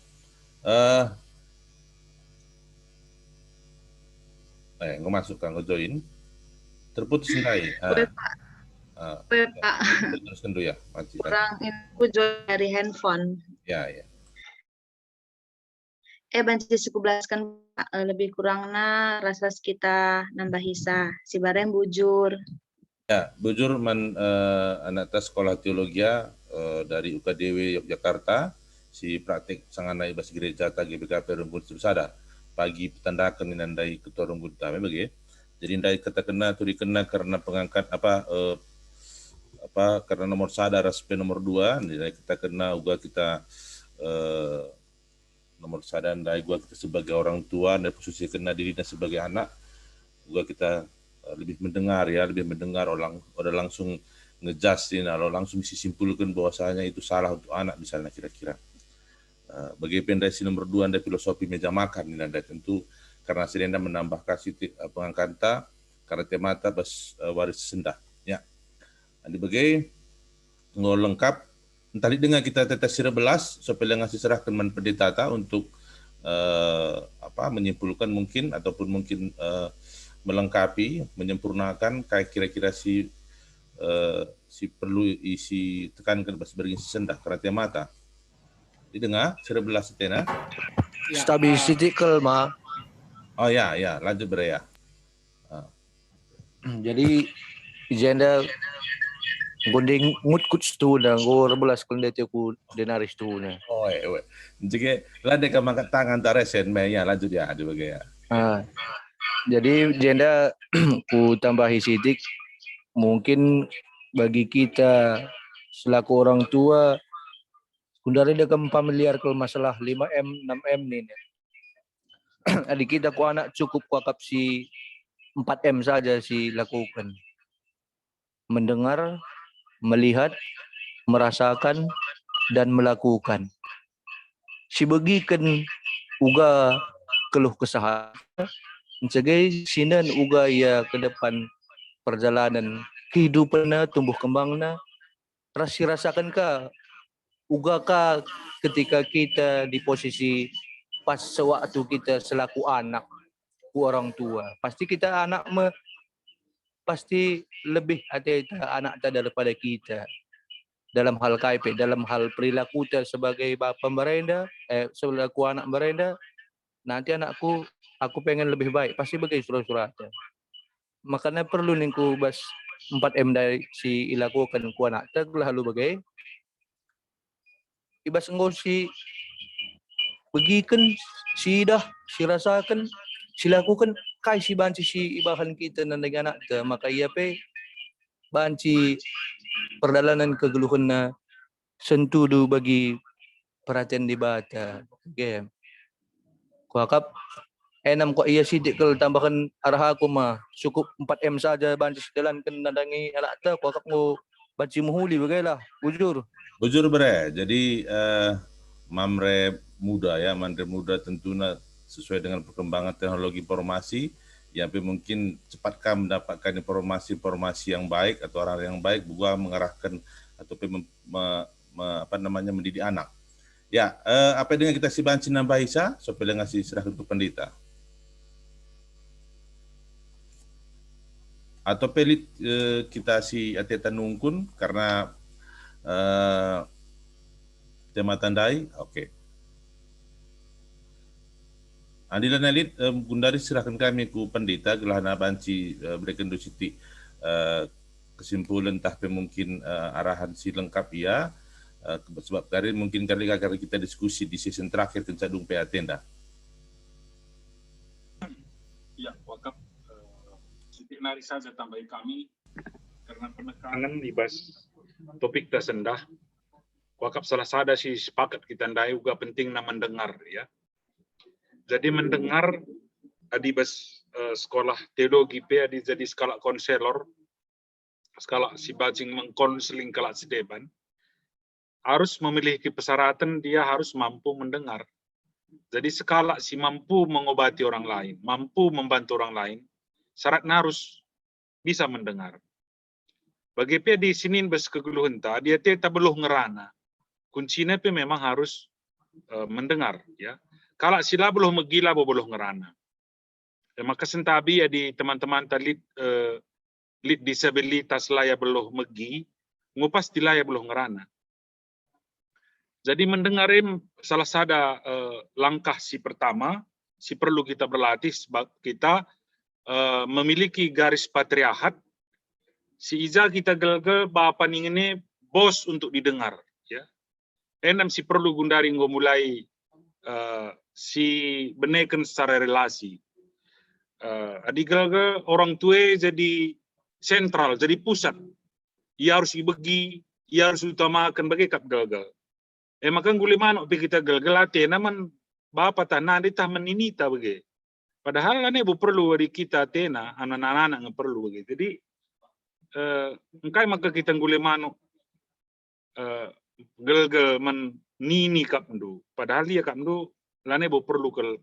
Ngemasukkan ngejoin terputus nilai. Pak. Teruskan dulu ya. Kurang info dari handphone. Ya. Banci suku belaskan lebih kurangnya rasa kita nambah hisa. Si bareng bujur. Ya, bujur anak sekolah teologi dari UKDW Yogyakarta, si praktik sanganai bahasa gereja GBKP Rumput Sursada. Pagi petandakan nandai ketua rumput kami bagi. Jadi ndai kata kena tu dikena karena pengangkat karena nomor sada RSP nomor 2, ndai kita kena juga kita nomor sada ndai gua kita sebagai orang tua dan posisi kena dirinya sebagai anak juga kita lebih mendengar orang langsung ngejustin atau langsung disimpulkan bahwasanya itu salah untuk anak misalnya kira-kira. Bagi pendasi nomor 2 Anda filosofi meja makan ini Anda tentu karena sedang menambah kasih pengangkanta karena temata waris sendah ya. Adi bagai ngol lengkap tadi dengan kita tetes 11 supaya ngasih serahkan man pendeta untuk menyimpulkan mungkin ataupun mungkin melengkapi, menyempurnakan kayak kira-kira si perlu isi tekankan sebagai sendah kerja mata. Didengar 11 setena. Stabilistical ma. Oh ya, lanjut bre ya. Jadi agenda gondeng ngutkut stu na go 11 kundete ku denaris tu na. Oh jadi lade ka mangkat tangan taresen ya lanjut ya di bagai ya. Jadi agenda ku tambahi sidik mungkin bagi kita selaku orang tua kundari dia familiar ke masalah 5M 6M ni. Adik kita ku anak cukup kuakap si 4M saja si lakukan. Mendengar, melihat, merasakan, dan melakukan. Si bagikan uga keluh kesah. Sebagai sinan uga ya ke depan perjalanan kehidupannya, tumbuh kembangnya. Rasakan ka uga ka ketika kita di posisi pas sewaktu kita selaku anak ku orang tua. Pasti kita anak pasti lebih hati anak daripada kita dalam hal KIP, dalam hal perilaku sebagai bapak merenda, selaku anak merenda. Nanti anakku, aku pengen lebih baik, pasti bagai surat-surat. Makanya perlu ningku bas 4M dari si ilakukan ku anak lalu bagai ibas ngosi bagikan si dah si rasakan si lakukan kai si banci si ibahan kita na anak ta maka iya pe banci perjalanan kegeluhan na sentudu bagi perhatian di bata game kuakap enam kok iya sidik kalau tambahkan arah aku mah cukup 4M saja banci sedalan kan nadangi anak ta kuakap ngo banci muhuli bagailah bujur bre jadi mamre muda ya mandre muda tentunya sesuai dengan perkembangan teknologi informasi yang mungkin cepatkah mendapatkan informasi yang baik atau orang yang baik juga mengarahkan atau mendidik anak. Ya, apa dengan kita si banci nambah Isa supaya ngasih serah untuk pendeta. Atau pelit kita si ateta nungkun karena tema tandai, oke. Adilan elit gundari serahkan kami ku pendeta gelahana banci berikan do siti kesimpulan tapi mungkin arahan si lengkap ya sebab kali mungkin kali kita diskusi di season terakhir tentang dumpe atenda. Ya, wakaf siti nari saja tambahi kami karena penekanan ibas topik tersendah. Wakaf salah sada si sepakat kita ndai juga penting na mendengar ya. Jadi mendengar adi bas sekolah teologi pe adi jadi skala konselor skala si bajing mengkonseling kala sedeban harus memiliki persyaratan dia harus mampu mendengar. Jadi skala si mampu mengobati orang lain, mampu membantu orang lain, syaratnya harus bisa mendengar. Bagi pe di sinin bas kegeluhan ta dia tak beluh ngerana. Kuncinya pe memang harus mendengar ya. Kalau sila belum megila boleh ngerana. Maka sentabi ya di teman-teman tadi lead disabilitas laya belum megi, ngupas dilaya belum ngerana. Jadi mendengarin salah sada langkah si pertama, si perlu kita berlatih sebab kita memiliki garis patriarkat. Si Iza kita gelgel bapak ini bos untuk didengar. Ya. Enam si perlu gundari mulai si benekan secara relasi. Adigal orang tua jadi sentral, jadi pusat. Ia harus dibagi, ia harus utamakan bagi kap galgal. Makan guli manok kita galgal ate naman bapa tanah ditah meninita bagi. Padahal ane bu perlu dari kita tena anak-anak nggak perlu bagi. Jadi engkai maka kita guli manok galgal menini kap ndu. Padahal dia kap ndu lane bo perlu ke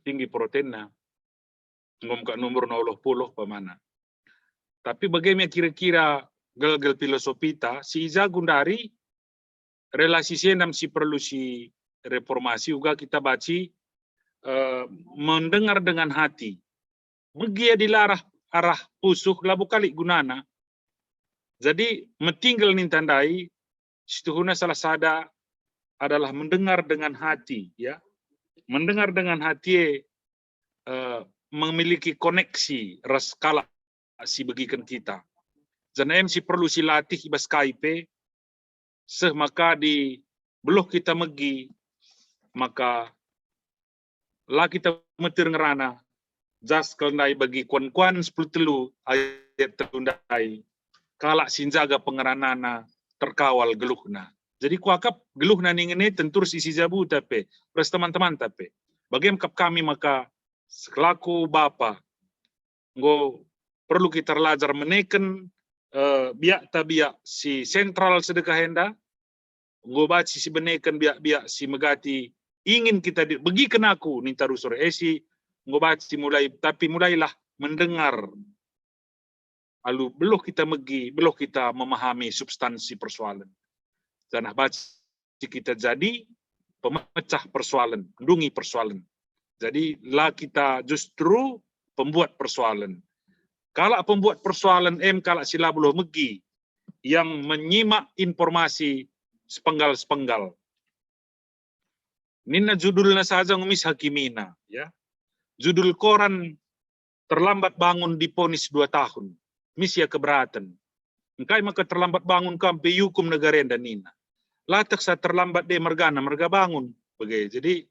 tinggi proteinnya ngom ka nomor 0 pamana Tapi bagaimana kira-kira gel-gel filosofi ta, si Iza Gundari, relasi senam si perlu si reformasi juga kita baca mendengar dengan hati. Begia dilarah arah pusuh labu kali gunana. Jadi metinggal nintandai, situhuna salah sada adalah mendengar dengan hati, ya. Mendengar dengan hati memiliki koneksi raskala si bagikan kita. Jangan si perlu si latih ibas Skype, maka di beloh kita megi, maka lah kita metir ngerana, jas kelendai bagi kuan-kuan 10 telu ayat terundai, kalak sinjaga pengeranana terkawal geluhna. Jadi kuakap geluhna ningene tentur sisi jabu tapi, pres teman-teman tapi, bagaimana kami maka selaku bapa, ngo perlu kita belajar menekan biak tabiak si sentral sedekah henda, ngo baca si menekan biak si megati ingin kita begikan aku ninta rusur esi, ngo baca mulai tapi mulailah mendengar, lalu beloh kita megi, beloh kita memahami substansi persoalan. Dan baca kita jadi pemecah persoalan, mendungi persoalan. Jadi lah kita justru pembuat persoalan. Kalau pembuat persoalan kalau sila belum megi yang menyimak informasi sepenggal-sepenggal. Nina judulnya saja ngumis hakimina, ya. Judul koran terlambat bangun diponis 2 tahun. Misia keberatan. Engkai maka terlambat bangun kampe hukum negara dan nina. Latak saat terlambat deh merga bangun. Begitu. Jadi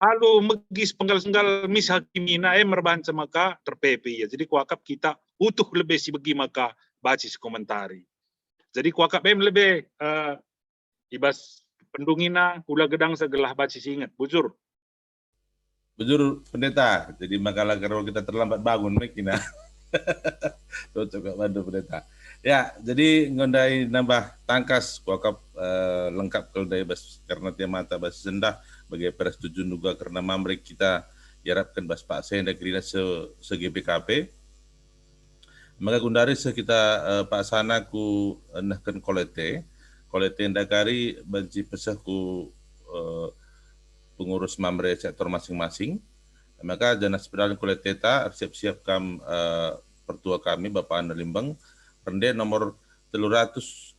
Halo megis penggal-penggal mis hakimina merbanca maka terpepe ya. Jadi kuakap kita utuh lebih si begi maka baca si komentari. Jadi kuakap lebih ibas pendungina hula gedang segelah baca si ingat bujur. Bujur pendeta. Jadi makalah kalau kita terlambat bangun mekina. Cocok Kak Bandu pendeta. Ya, jadi ngondai nambah tangkas kuakap lengkap kalau dari bas karena dia mata bas sendah bagi persetujuan juga karena mamrek kita diharapkan bas Pak Senda kira se GPKP. Maka gundari kita Pak Sana ku nahkan kolete ndakari banci pesah ku pengurus mamre sektor masing-masing. Maka jana sepedalin kolete ta siap-siap kam pertua kami Bapak Anda Limbang Rende nomor 340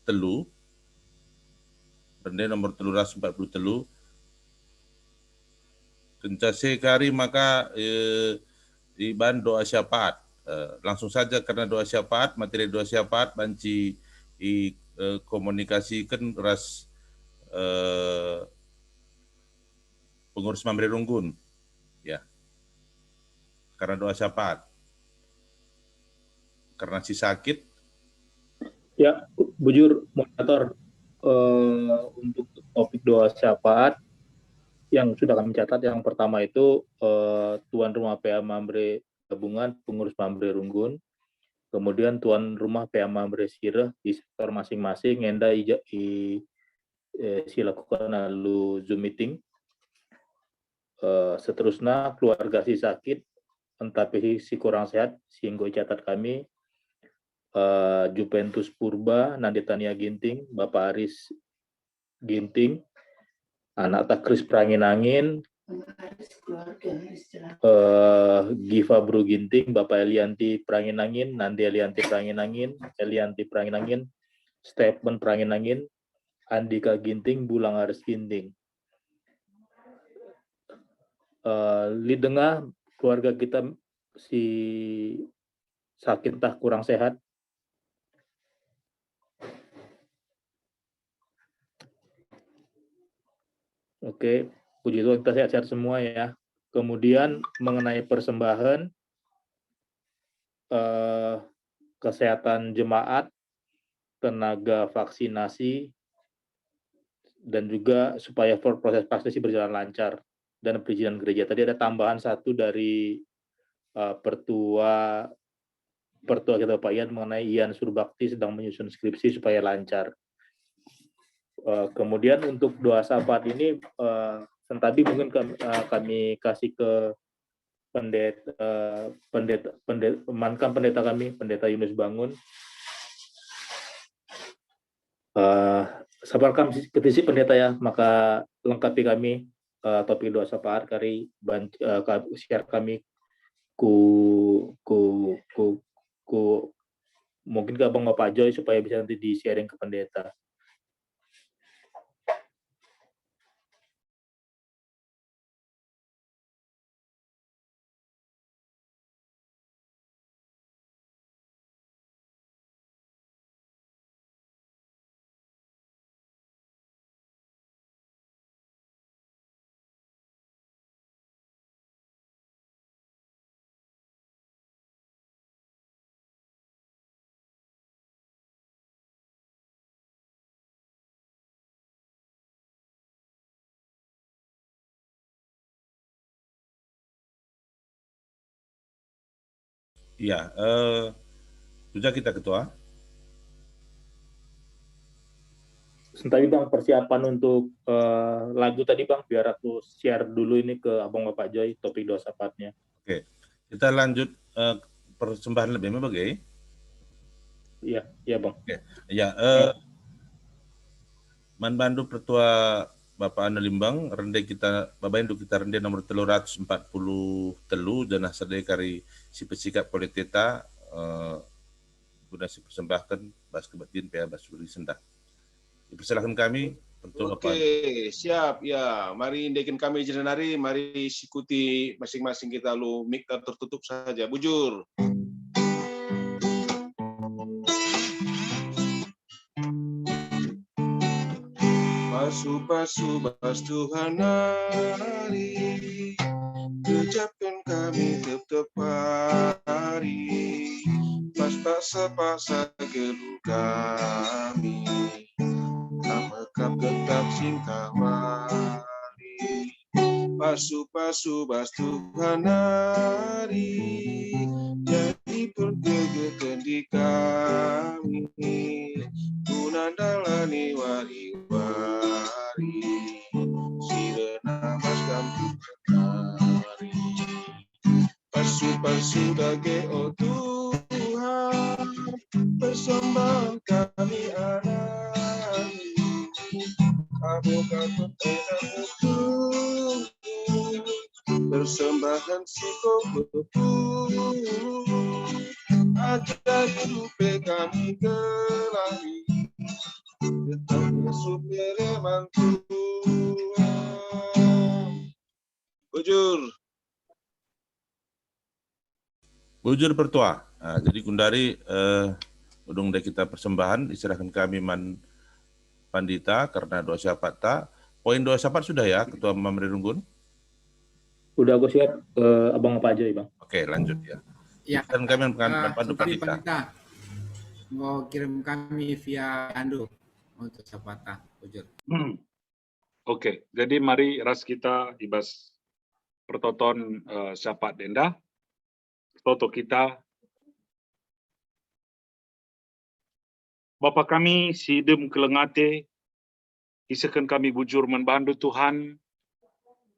telu. Rende nomor 340 telu. Kencase kari maka iban doa syafaat. Langsung saja karena doa syafaat, materi doa syafaat banci komunikasikan ras pengurus Mamre Runggun. Ya. Karena doa syafaat. Karena si sakit. Ya, bujur moderator untuk topik doa syafaat yang sudah kami catat, yang pertama itu tuan rumah PA Mamre Gabungan Pengurus Mamre Runggun, kemudian tuan rumah PA Mamre Sireh di sektor masing-masing enda silakukan lalu Zoom meeting. Seterusnya keluarga si sakit entah si kurang sehat sehingga catat kami Juventus Purba, Nanditania Ginting, Bapak Aris Ginting, anak Takris Prangin-Angin, Giva Bru Ginting, Bapak Elianti Prangin-Angin, Nandi Elianti Prangin-Angin, Elianti Prangin-Angin, Stephen Prangin-Angin, Andika Ginting, Bulang Aris Ginting. Di tengah keluarga kita si sakit entah kurang sehat. Oke, puji Tuhan kita sehat-sehat semua ya. Kemudian mengenai persembahan kesehatan jemaat, tenaga vaksinasi, dan juga supaya proses vaksinasi berjalan lancar dan perizinan gereja. Tadi ada tambahan satu dari pertua kita Pak Ian mengenai Ian Surbakti sedang menyusun skripsi supaya lancar. Kemudian untuk doa syafaat ini tadi mungkin kami kasih ke mantan pendeta kami, Pendeta Yunus Bangun. Sabar kami ketisi pendeta ya, maka lengkapi kami topik doa syafaat kari share kami ku mungkin ke Abang Bapak Joy supaya bisa nanti di sharing ke pendeta. Ya, sudah kita ketua. Sebentar Bang, persiapan untuk lagu tadi Bang, biar aku share dulu ini ke Abang Bapak Joy, topik doa syafaatnya. Oke, kita lanjut persembahan lebih bagai. Iya Bang. Oke, ya, manbandu pertua Bapak Anda Limbang, rende kita, Bapak Indu kita rende nomor 340 telu, janah sadai kari si pesikap politita, guna si persembahkan, bas kebatin, pea bas beri sendah. Dipersilahkan kami, pertua Bapak. Oke, siap, ya. Mari indekin kami jenenari, mari ikuti masing-masing kita lu mic tertutup saja, bujur. Pasu-pasu bas Tuhan hari, ucapkan kami tetap hari, pas pasa geluh kami, namekap tetap cinta wari. Pasu-pasu bas Tuhan hari, jadi pergegetan di kami, gunandalani wari-wari, sirena mas kampunari. Pasu-pasu dage oh Tuhan, persembahan kami anak, kabut enak untuk persembahan si kokoku, ajar hidup kami kelari, tetapnya supaya mantu. Bujur. Bujur pertua. Nah, jadi kundari udung dek kita persembahan, diserahkan kami pandita karena doa syafaat ta. Poin doa syafaat sudah ya, Ketua Mamre Runggun? Udah aku share ke Abang Bapak Joy Bang. Oke, lanjut ya. Ya. Dan kami pandu pandita. Mau kirim kami via Ando untuk syafaat bujur. Oke, jadi mari ras kita ibas pertoton syafaat denda. Toto kita. Bapa kami si dem kelengate, isakan kami bujur membantu Tuhan,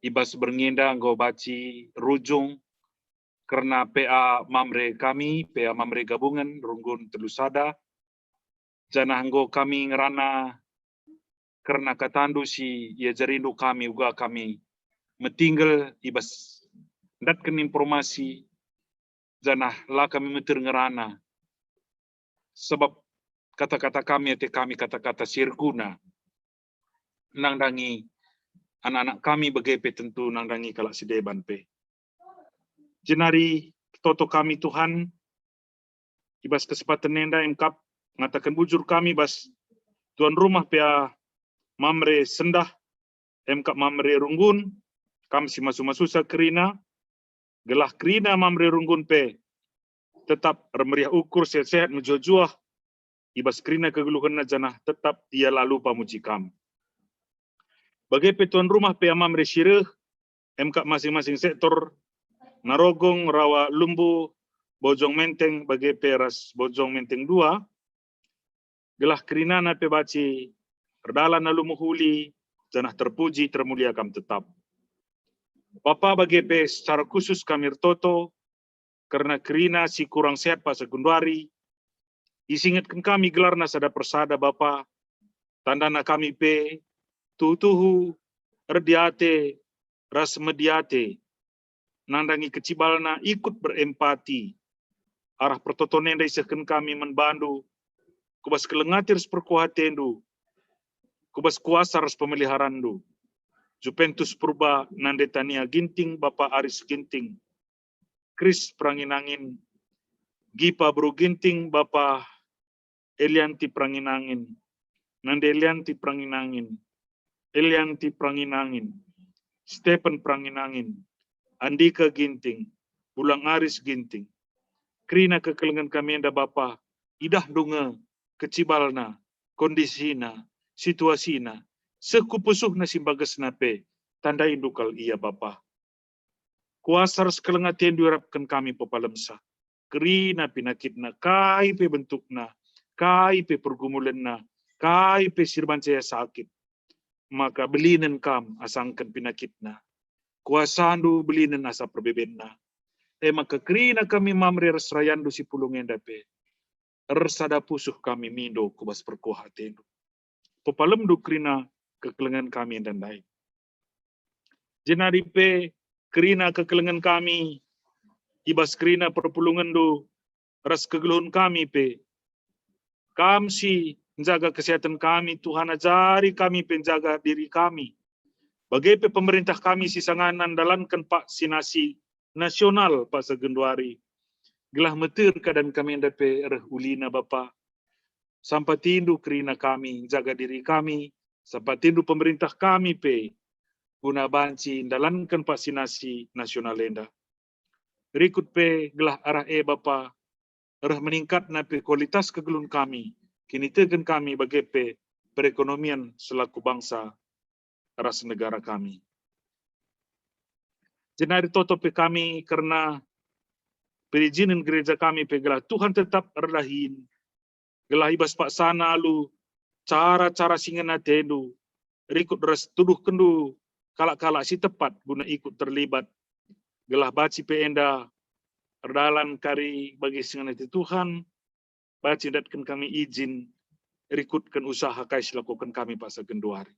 ibas berngenda engkau baci rujung, karena PA Mamre kami, PA Mamre gabungan, Runggun Telusada, janah engkau kami ngerana, karena katandu si ia jerindu kami, uga kami metinggal ibas datkan informasi, janah lah kami meter ngerana, sebab kata-kata kami atau kami kata-kata sirguna, nangdangi anak-anak kami begepe tentu nangdangi kalak sideban pe. Jenari toto kami Tuhan, ibas kesempatan nenda emkap mengatakan bujur kami bas tuan rumah pea Mamre sendah, emkap Mamre Runggun, kami si masu-masusa kerina, gelah kerina Mamre Runggun pe, tetap remeriah ukur sehat-sehat menjuah-juah, ibas kerina kegeluhan janah tetap ia lalu pamuji kami. Bagai tuan rumah pea Mamre Syireh, emkap masing-masing sektor, Narogong, Rawa, Lumbu, Bojong Menteng, bagai peras Bojong Menteng 2, gelah kerina na pe baci, Erdala na lumuhuli, janah terpuji termulia kam tetap. Bapa bagepe secara khusus kami toto karena kerina si kurang sehat Pak Segunduari. Isingatkan kami gelarna sada persada Bapa. Tandana kami pe tutuhu erdiate ras mediate nandangi kecibalna ikut berempati arah pertotonen dari seken kami membandu kubas kelengatir seperkuhatendu kubas kuasa ras pemeliharandu Juventus Purba Nandetania Ginting Bapak Aris Ginting Kris Pranginangin Gipa Bro Ginting Bapak Elianti Pranginangin Nande Elianti Pranginangin Elianti Pranginangin Stephen Pranginangin Andika Ginting Bulang Aris Ginting Krina kekelengan kami anda Bapa idah dunga kecibalna kondisina situasina sekupusuhna simbagasna pe tanda indukal iya Bapa kuasa sekelengatin diharapkan kami pepalemsa kerina pinakitna kai pe bentukna kai pe pergumulanna kai pe sirban saya sakit maka belinen kam asangkan pinakitna kuasandu belinen asa perbebenna maka kerina kami mamri resrayandu si pulungen dape ersada pusuh kami mindo kubas perkuhatendu pepalemdu kerina kekelengan kami dan baik jenari pe kerina kekelengan kami ibas kerina perpulungan du ras kegeluhun kami pe kamsi menjaga kesehatan kami Tuhan ajari kami penjaga diri kami bagaimana pemerintah kami sisanganan dalankan vaksinasi nasional Pak Segunduari gelah metir keadaan kami dapat ulina Bapa sampai tindu kerina kami jaga diri kami sampai tindu pemerintah kami pe guna banci dalankan vaksinasi nasional enda berikut pe gelah arah Bapa arah meningkat nape kualitas kegelun kami kini tegen kami bagaimana perekonomian selaku bangsa ras negara kami jenari totope kami karena perizinan gereja kami pegelah Tuhan tetap erdahin gelah ibas pak sana lu cara-cara singena tendu rikut ras tuduh kendu kalak-kalak si tepat guna ikut terlibat gelah baci peenda erdalan kari bagi singena Tuhan baci datkan kami izin rikutkan usaha kais lakukan kami Pak Segunduari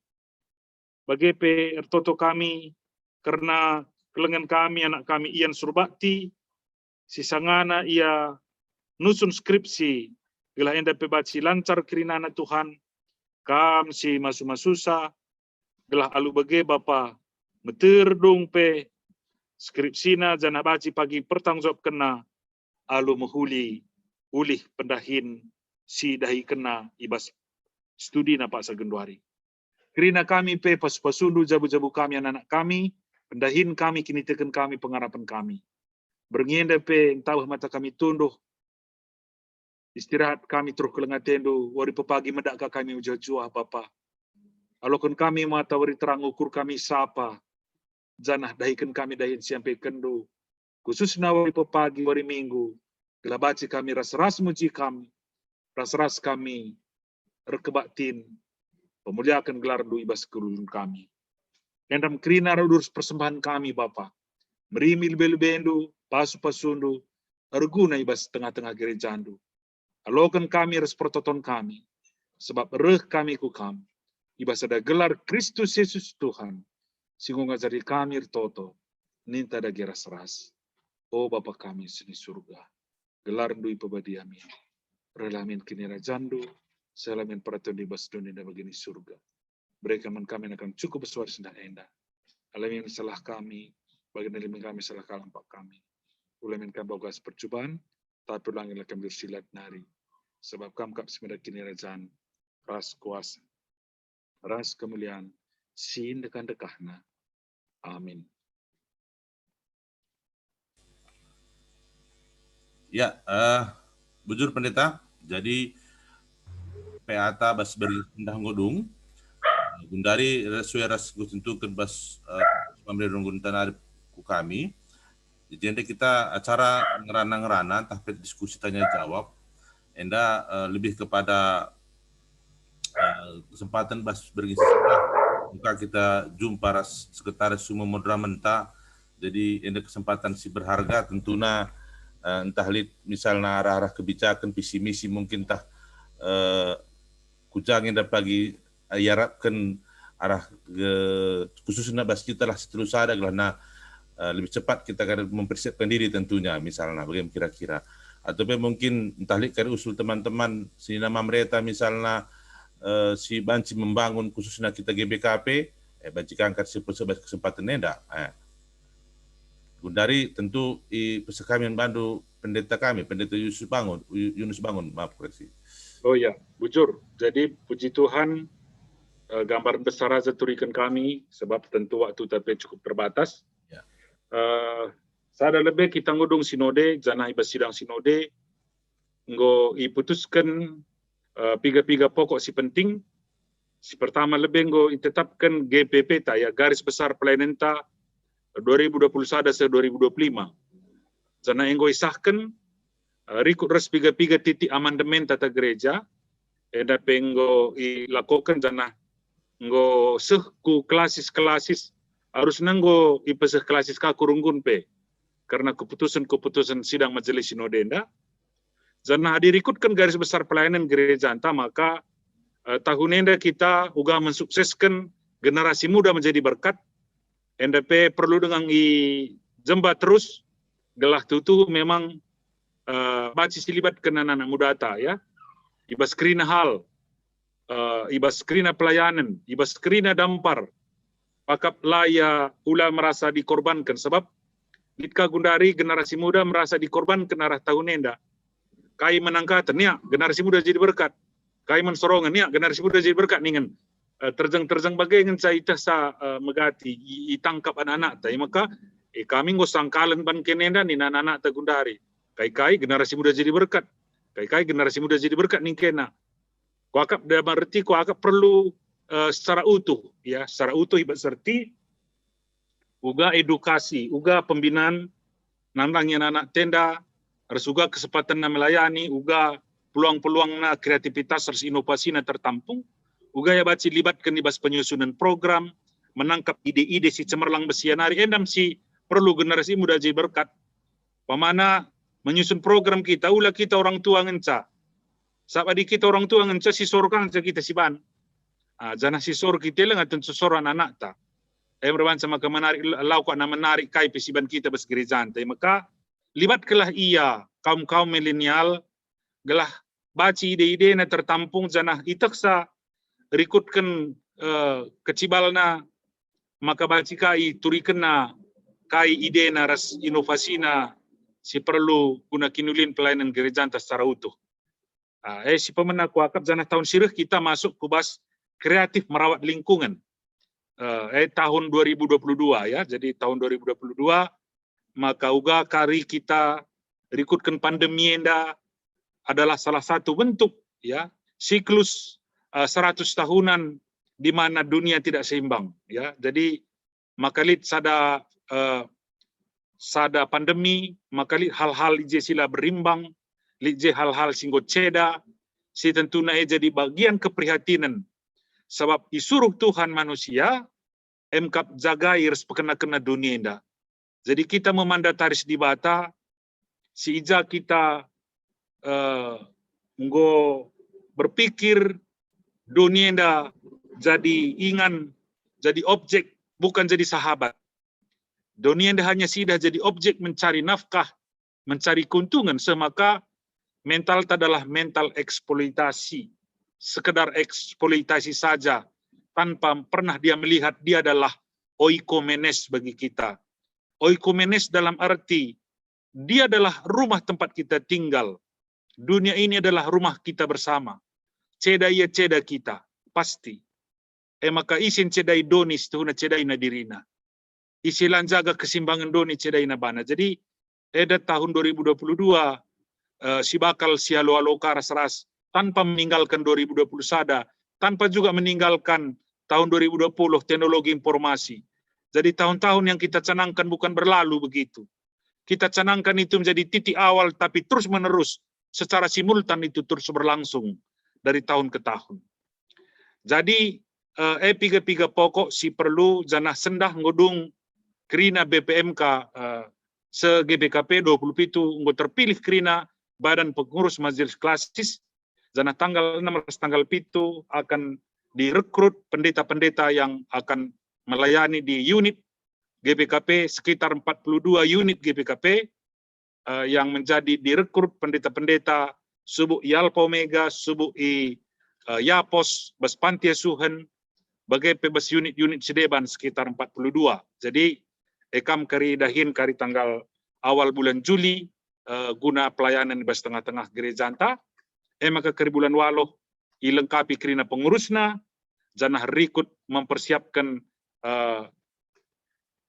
bagaimana ertoto kami karena kelengan kami, anak kami Ian Surbakti, sisangana ia nusun skripsi, gelah enda pebaci lancar kirinana Tuhan, kam si masu-masusa, gelah alu bage Bapa, meterdung pe, skripsina jana baci pagi pertanggung jawab kena, alu menghuli, ulih pendahin, si dahi kena, ibas studi na Pak Segunduari. Kirina kami pe pas-pasundu jabu-jabu kami anak-anak kami, pendahin kami kini teken kami pengharapan kami. Berngenda pe entah mata kami tunduh. Istirahat kami terus kelengatendu. Wari pepagi medaka kami ujah-juah Bapa. Alokun kami mata wari terang ukur kami sapa. Janah dahikan kami dahin sampai kendu. Khususnya wari pepagi wari minggu. Gelabaci kami ras-ras muji kami. Ras-ras kami rekebaktin. Pemuliakan gelar du ibas kelulun kami. Endam kerina radurs persembahan kami Bapa. Merimil belbendu, pasu-pasundu, arguna ibas tengah-tengah gerejandu. Alokan kami res pertoton kami. Sebab reh kami ku kam. Ibas ada gelar Kristus Yesus Tuhan. Singgung ngajari kami toto. Ninta ada geras ras. Oh Bapa kami sini surga. Gelar ndui pebadiami. Relamin kini rajandu. Selamin peraturan ibas dunia dan begini surga. Mereka kami akan cukup bersuara sendak endah. Alamin salah kami, bagian dari kami salah kalampak kami. Ulamin kami bagas percobaan, tapi ulangilah kami bersilat nari. Sebab kami kap semedak kini rajaan, ras kuasa, ras kemuliaan, sin dekan-dekahna. Amin. Ya, bujur pendeta, jadi PATA bas beri indah ngodung, gundari sesuai ras tentukan bas pemberi guntan ku kami. Jadi kita acara ngerana-ngerana, tapi diskusi tanya jawab, enda lebih kepada kesempatan bas berisi muka kita jumpa ras sekretaris Sumo Modra Menta Jadi ini kesempatan si berharga tentunya entah misalnya arah-arah kebijakan visi misi mungkin tah kujangin dapat lagi harapkan arah khususnya bas kita lah seterusnya ada karena lebih cepat kita akan mempersiapkan diri tentunya misalnya bagaimana kira-kira atau mungkin entah karena usul teman-teman si nama mereka misalnya si banci membangun khususnya kita GBKP banci angkat sebagai kesempatan enggak Gundari tentu peserta kami bantu pendeta Yunus Bangun, maaf koreksi. Oh ya, bujur. Jadi puji Tuhan gambaran besar aja turikan kami sebab tentu waktu tapi cukup terbatas. Ya. Sada lebih kita ngudung sinode, janah iba sidang sinode, nggo iputuskan piga-piga pokok si penting. Si pertama lebih nggo ditetapkan GPP ta ya garis besar pelayanan ta 2021 se 2025. Janah enggo isahkan rikut res piga-piga titik amandemen tata gereja, eda penggo ilakukan janah nggo sehku klasis harus nanggo ipeseh klasis ka kurunggun pe karena keputusan sidang majelis sinode enda janah dirikutkan garis besar pelayanan gereja anta maka tahun enda kita uga mensukseskan generasi muda menjadi berkat NDP perlu dengan jembat terus gelah tutu memang baci silibat kena anak muda ta ya ibas skrina hal ibas skrina pelayanan ibas skrina dampar pakap laya ula merasa dikorbankan sebab litka Gundari generasi muda merasa dikorbankan arah tahun enda kai menangkatan ya generasi muda jadi berkat kai mensorongan ya generasi muda jadi berkat ningen terjang bagai dengan saya sa megati itangkap anak-anak tai maka kami ngosangkalan ban kenenda ni anak-anak ta Gundari kai generasi muda jadi berkat kai generasi muda jadi berkat ning kena kuakap dalam arti kuakap perlu secara utuh ya secara utuh ibat serti uga edukasi uga pembinaan nandangnya anak tenda harus uga kesempatan na melayani uga peluang-peluang na kreativitas harus inovasi na tertampung uga ya baci libatkan ibas penyusunan program, menangkap ide-ide si cemerlang besianari, endam si perlu generasi muda jadi berkat. Pamana menyusun program kita, ulah kita orang tua ngenca. Saat di kita orang tua ngenca, si sorkan kita si ban. Jangan si sor kita lah ngaten sesoran anak ta. Berban sama ke menarik, lau kok na menarik kai pesiban kita bas gerejaan. Maka libatkanlah ia kaum milenial, gelah baci ide-ide na tertampung janah itaksa rikutkan kecibalna maka baci kai turikena kai ide na ras inovasi na si perlu guna kinulin pelayanan gereja secara utuh. Si pemena kuakap janah tahun sirih kita masuk kubas kreatif merawat lingkungan. Tahun 2022 ya. Jadi tahun 2022 maka uga kari kita rikutkan pandemi enda adalah salah satu bentuk ya siklus 100 tahunan di mana dunia tidak seimbang ya. Jadi makalit sada pandemi makalit hal-hal ije sila berimbang lije hal-hal singgo ceda si tentuna jadi bagian keprihatinan sebab isuruh Tuhan manusia emkap jagai res pekena-kena dunia indah. Jadi kita memandataris di bata si ija kita berpikir dunia indah jadi ingan, jadi objek, bukan jadi sahabat. Dunia indah hanya sidah jadi objek mencari nafkah, mencari keuntungan, semaka mental itu adalah mental eksploitasi. Sekedar eksploitasi saja, tanpa pernah dia melihat dia adalah oikomenes bagi kita. Oikomenes dalam arti, dia adalah rumah tempat kita tinggal. Dunia ini adalah rumah kita bersama. Ceda ia ceda kita, pasti. Maka isin cedai donis tuhuna cedai na dirina. Isilan jaga kesimbangan doni cedai na bana. Jadi tahun 2022 si bakal si alo-alo karas-ras tanpa meninggalkan 2021, tanpa juga meninggalkan tahun 2020 teknologi informasi. Jadi tahun-tahun yang kita canangkan bukan berlalu begitu. Kita canangkan itu menjadi titik awal tapi terus menerus secara simultan itu terus berlangsung dari tahun ke tahun. Jadi piga-piga pokok si perlu janah sendah ngodung kerina BPMK se GBKP 27 nggo terpilih kerina Badan Pengurus Majelis Klasis dan tanggal 16 tanggal 7 akan direkrut pendeta-pendeta yang akan melayani di unit GBKP sekitar 42 unit GBKP yang menjadi direkrut pendeta-pendeta subuh Yalpa Omega, subuh Yapos, bas Panti Asuhan, bagai bebas unit-unit sedeban sekitar 42. Jadi ekam kari dahin kari tanggal awal bulan Juli guna pelayanan di bas tengah-tengah gereja anta. Maka kari bulan waloh ilengkapi kerina pengurusna, janah rikut mempersiapkan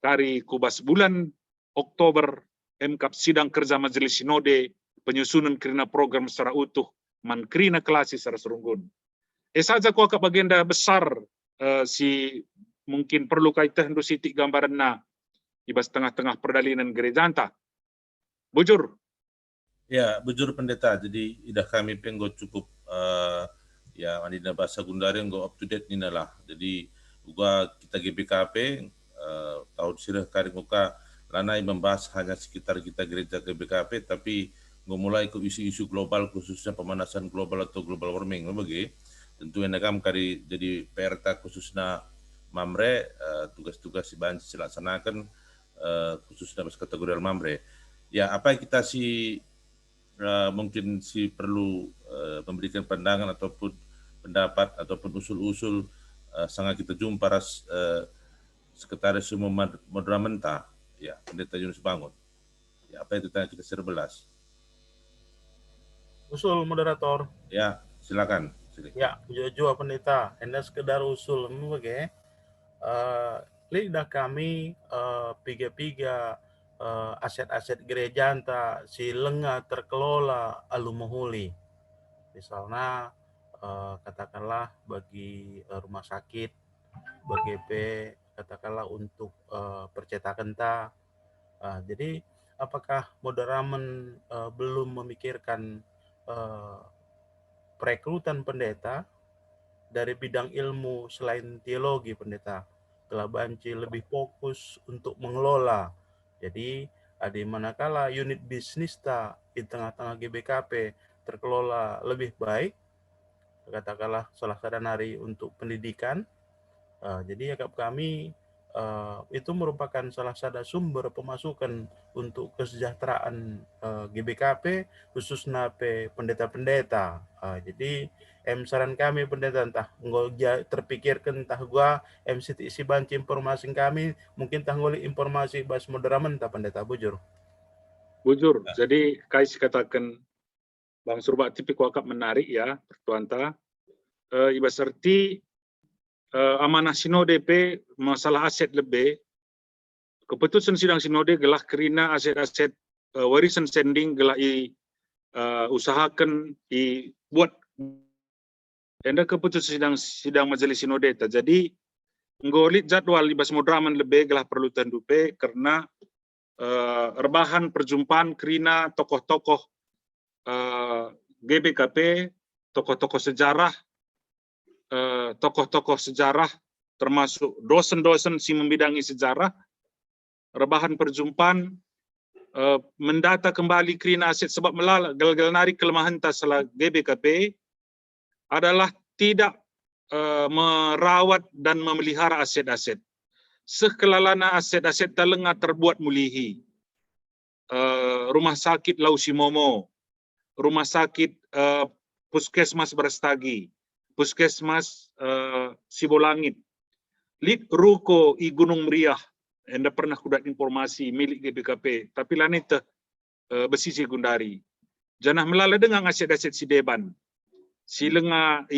kari kubas bulan Oktober MKAP sidang kerja Majelis Sinode penyusunan kerina program secara utuh man kerina kelasi secara serunggun. Saja ko akak agenda besar si mungkin perlu kaitan do sitik gambaran na ibas tengah-tengah perdalinan gereja anta. Bujur. Ya, bujur pendeta. Jadi idah kami penggo cukup ya andina bahasa Gundari nggo up to date nina lah. Jadi juga kita GBKP tahun sirah kari muka lanai membahas hanya sekitar kita gereja GBKP, tapi mulai ke isu-isu global khususnya pemanasan global atau global warming bagi tentu enakam kari jadi PRK khususnya Mamre tugas-tugas si banci dilaksanakan khususnya kategori Mamre. Ya apa yang kita mungkin perlu memberikan pandangan ataupun pendapat ataupun usul-usul sangat kita jumpa Sekretaris Umum Modramenta, ya Pendeta Yunus Bangun. Ya apa itu tanya kita 11. Usul moderator. Ya silakan. Ya jujur pendeta, anda sekedar usul sebagai lidah kami piga-piga aset-aset gereja anta si lenga terkelola alumuhuli. Misalnya katakanlah bagi rumah sakit, bagi katakanlah untuk percetakan ta. Jadi apakah Moderamen belum memikirkan perekrutan pendeta dari bidang ilmu selain teologi pendeta? Telah banci lebih fokus untuk mengelola. Jadi ada manakala unit bisnis di tengah-tengah GBKP terkelola lebih baik, katakanlah salah satu hari untuk pendidikan. Jadi agak kami itu merupakan salah satu sumber pemasukan untuk kesejahteraan GBKP khususnya pendeta-pendeta. Jadi saran kami pendeta entah terpikirkan entah gua isi banci informasi kami mungkin tangguli informasi bas Moderamen entah pendeta bujur. Bujur. Jadi kais katakan Bang Surba tipik wakap menarik ya pertuanta. Iba serti amanah sinode masalah aset lebih keputusan sidang sinode gelah kerina aset-aset warisan sending gelah usahakan buat enda keputusan sidang majelis sinode jadi nggolit jadwal ibas Moderamen lebih gelah perlu tendupe karena rebahan perjumpaan kerina tokoh-tokoh GBKP, tokoh-tokoh sejarah termasuk dosen-dosen si membidangi sejarah, rebahan perjumpaan mendata kembali kerina aset sebab melala gal-gal narik kelemahan tasala GBKP adalah tidak merawat dan memelihara aset-aset. Sekelalana aset-aset talengah terbuat mulihi. Rumah sakit Lausimomo, rumah sakit Puskesmas Brastagi, Puskesmas Sibolangit, Lit Ruko I Gunung Meriah, anda pernah kudat informasi milik GBKP, tapi lanita besisi Gundari. Janah melala dengan aset-aset si deban, si lenga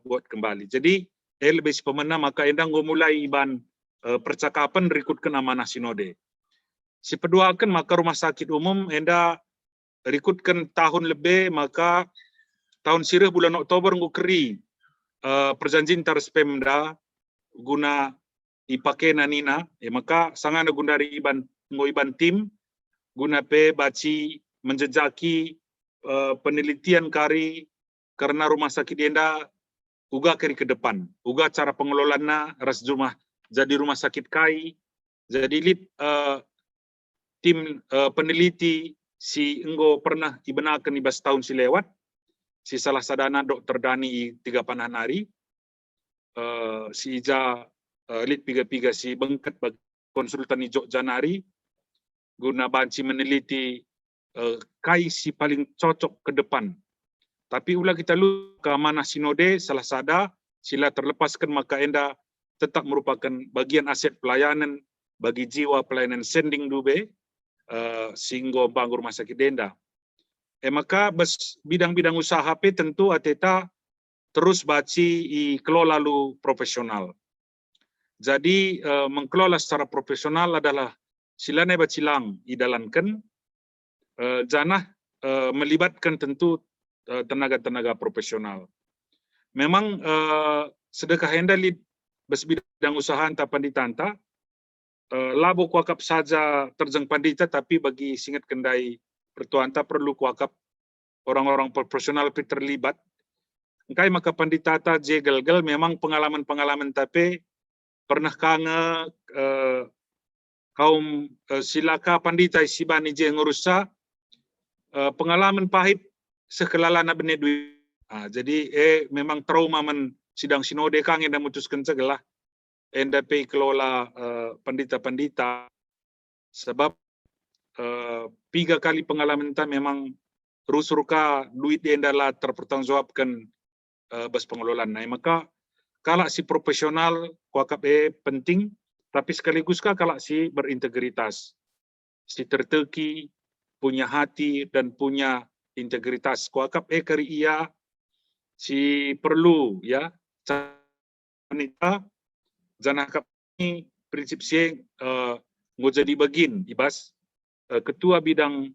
buat kembali. Jadi, lebih si pemenang maka endang mulai iban percakapan rikutkan amanah sinode. Si peduakan maka rumah sakit umum enda rikutkan tahun lebih maka tahun sirah bulan Oktober ngukeri perjanjian taras Pemda guna ipake nanina maka sangana Gundari iban tim guna baci menjejaki penelitian kari karena rumah sakit enda uga kari ke depan uga cara pengelolaannya ras rumah jadi rumah sakit kai Jadi lead tim peneliti si enggo pernah dibenarkan di tahun si lewat, si salah sadana Dr. Dani 3 Pananari, si Ija lead piga-piga si bengket bagi konsultan Ijo Janari, guna banci meneliti kai si paling cocok ke depan. Tapi ulah kita lu ke mana sinode salah sada sila terlepaskan maka enda tetap merupakan bagian aset pelayanan bagi jiwa pelayanan sending dube sehingga bangun rumah sakit denda. Maka bidang-bidang usaha pe tentu ateta terus baci kelola lu profesional. Jadi mengkelola secara profesional adalah silane bacilang idalankan janah melibatkan tentu tenaga-tenaga profesional. Memang sedekah hendali bidang usaha anta panditanta labo kuakap saja terjeng pandita, tapi bagi singat kendai pertuanta perlu kuakap orang-orang profesional terlibat. Engkai maka panditata jegal-gal memang pengalaman-pengalaman tapi pernah kange kaum silaka pandita isibani je ngurusa pengalaman pahit sekelalana benedui. Jadi memang trauma men sidang sinode kang enda mutuskan segala enda pe kelola pandita-pandita sebab 3 kali pengalaman ta memang rusurka duit enda lah terpertanggungjawabkan bas pengelolaan. Nah, maka kalau si profesional kuakap penting, tapi sekaligus kalau si berintegritas, si terteki, punya hati dan punya integritas. Kuakap kari ia si perlu ya wanita janakap ini prinsip si ngo jadi bagin ibas ketua bidang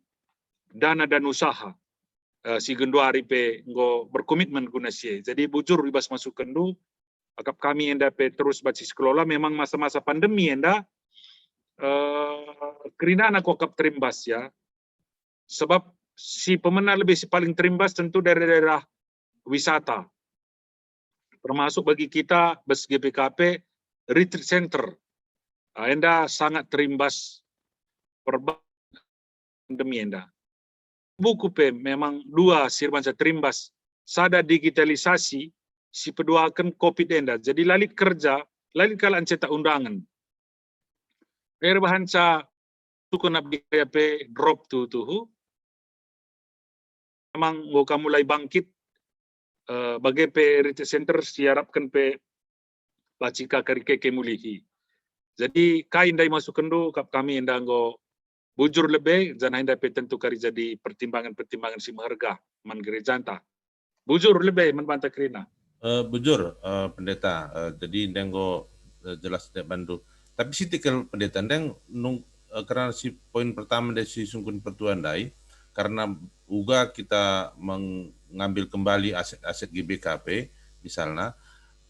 dana dan usaha si Genduari pe ngo berkomitmen guna si. Jadi bujur ibas masuk kendu akap kami enda pe terus bacis kelola memang masa-masa pandemi enda kerina anak akap terimbas ya. Sebab si pemenang lebih si paling terimbas tentu dari daerah wisata. Termasuk bagi kita bes GPKP retreat center. Enda sangat terimbas pandemi enda. Buku pe memang 2 sirban terimbas. Sada digitalisasi si peduakan COVID enda. Jadi lalit kerja, lalit kalaan cetak undangan. Bahanca suku nabi pe drop tuh. Memang ngoka mulai bangkit bagi pe retreat center siarapkan pe lacika karike mulihi. Jadi kain dai masuk kendu kap kami enda ngo bujur lebih jangan hendak tentu kari jadi pertimbangan-pertimbangan si maharga man gerejanta. Bujur lebih membantah kerina. Bujur pendeta, jadi ndenggo jelas tidak bantu. Tapi si tikal pendeta ndeng karena si poin pertama dari si sungkun pertuan dai karena uga kita mengambil kembali aset-aset GBKP misalnya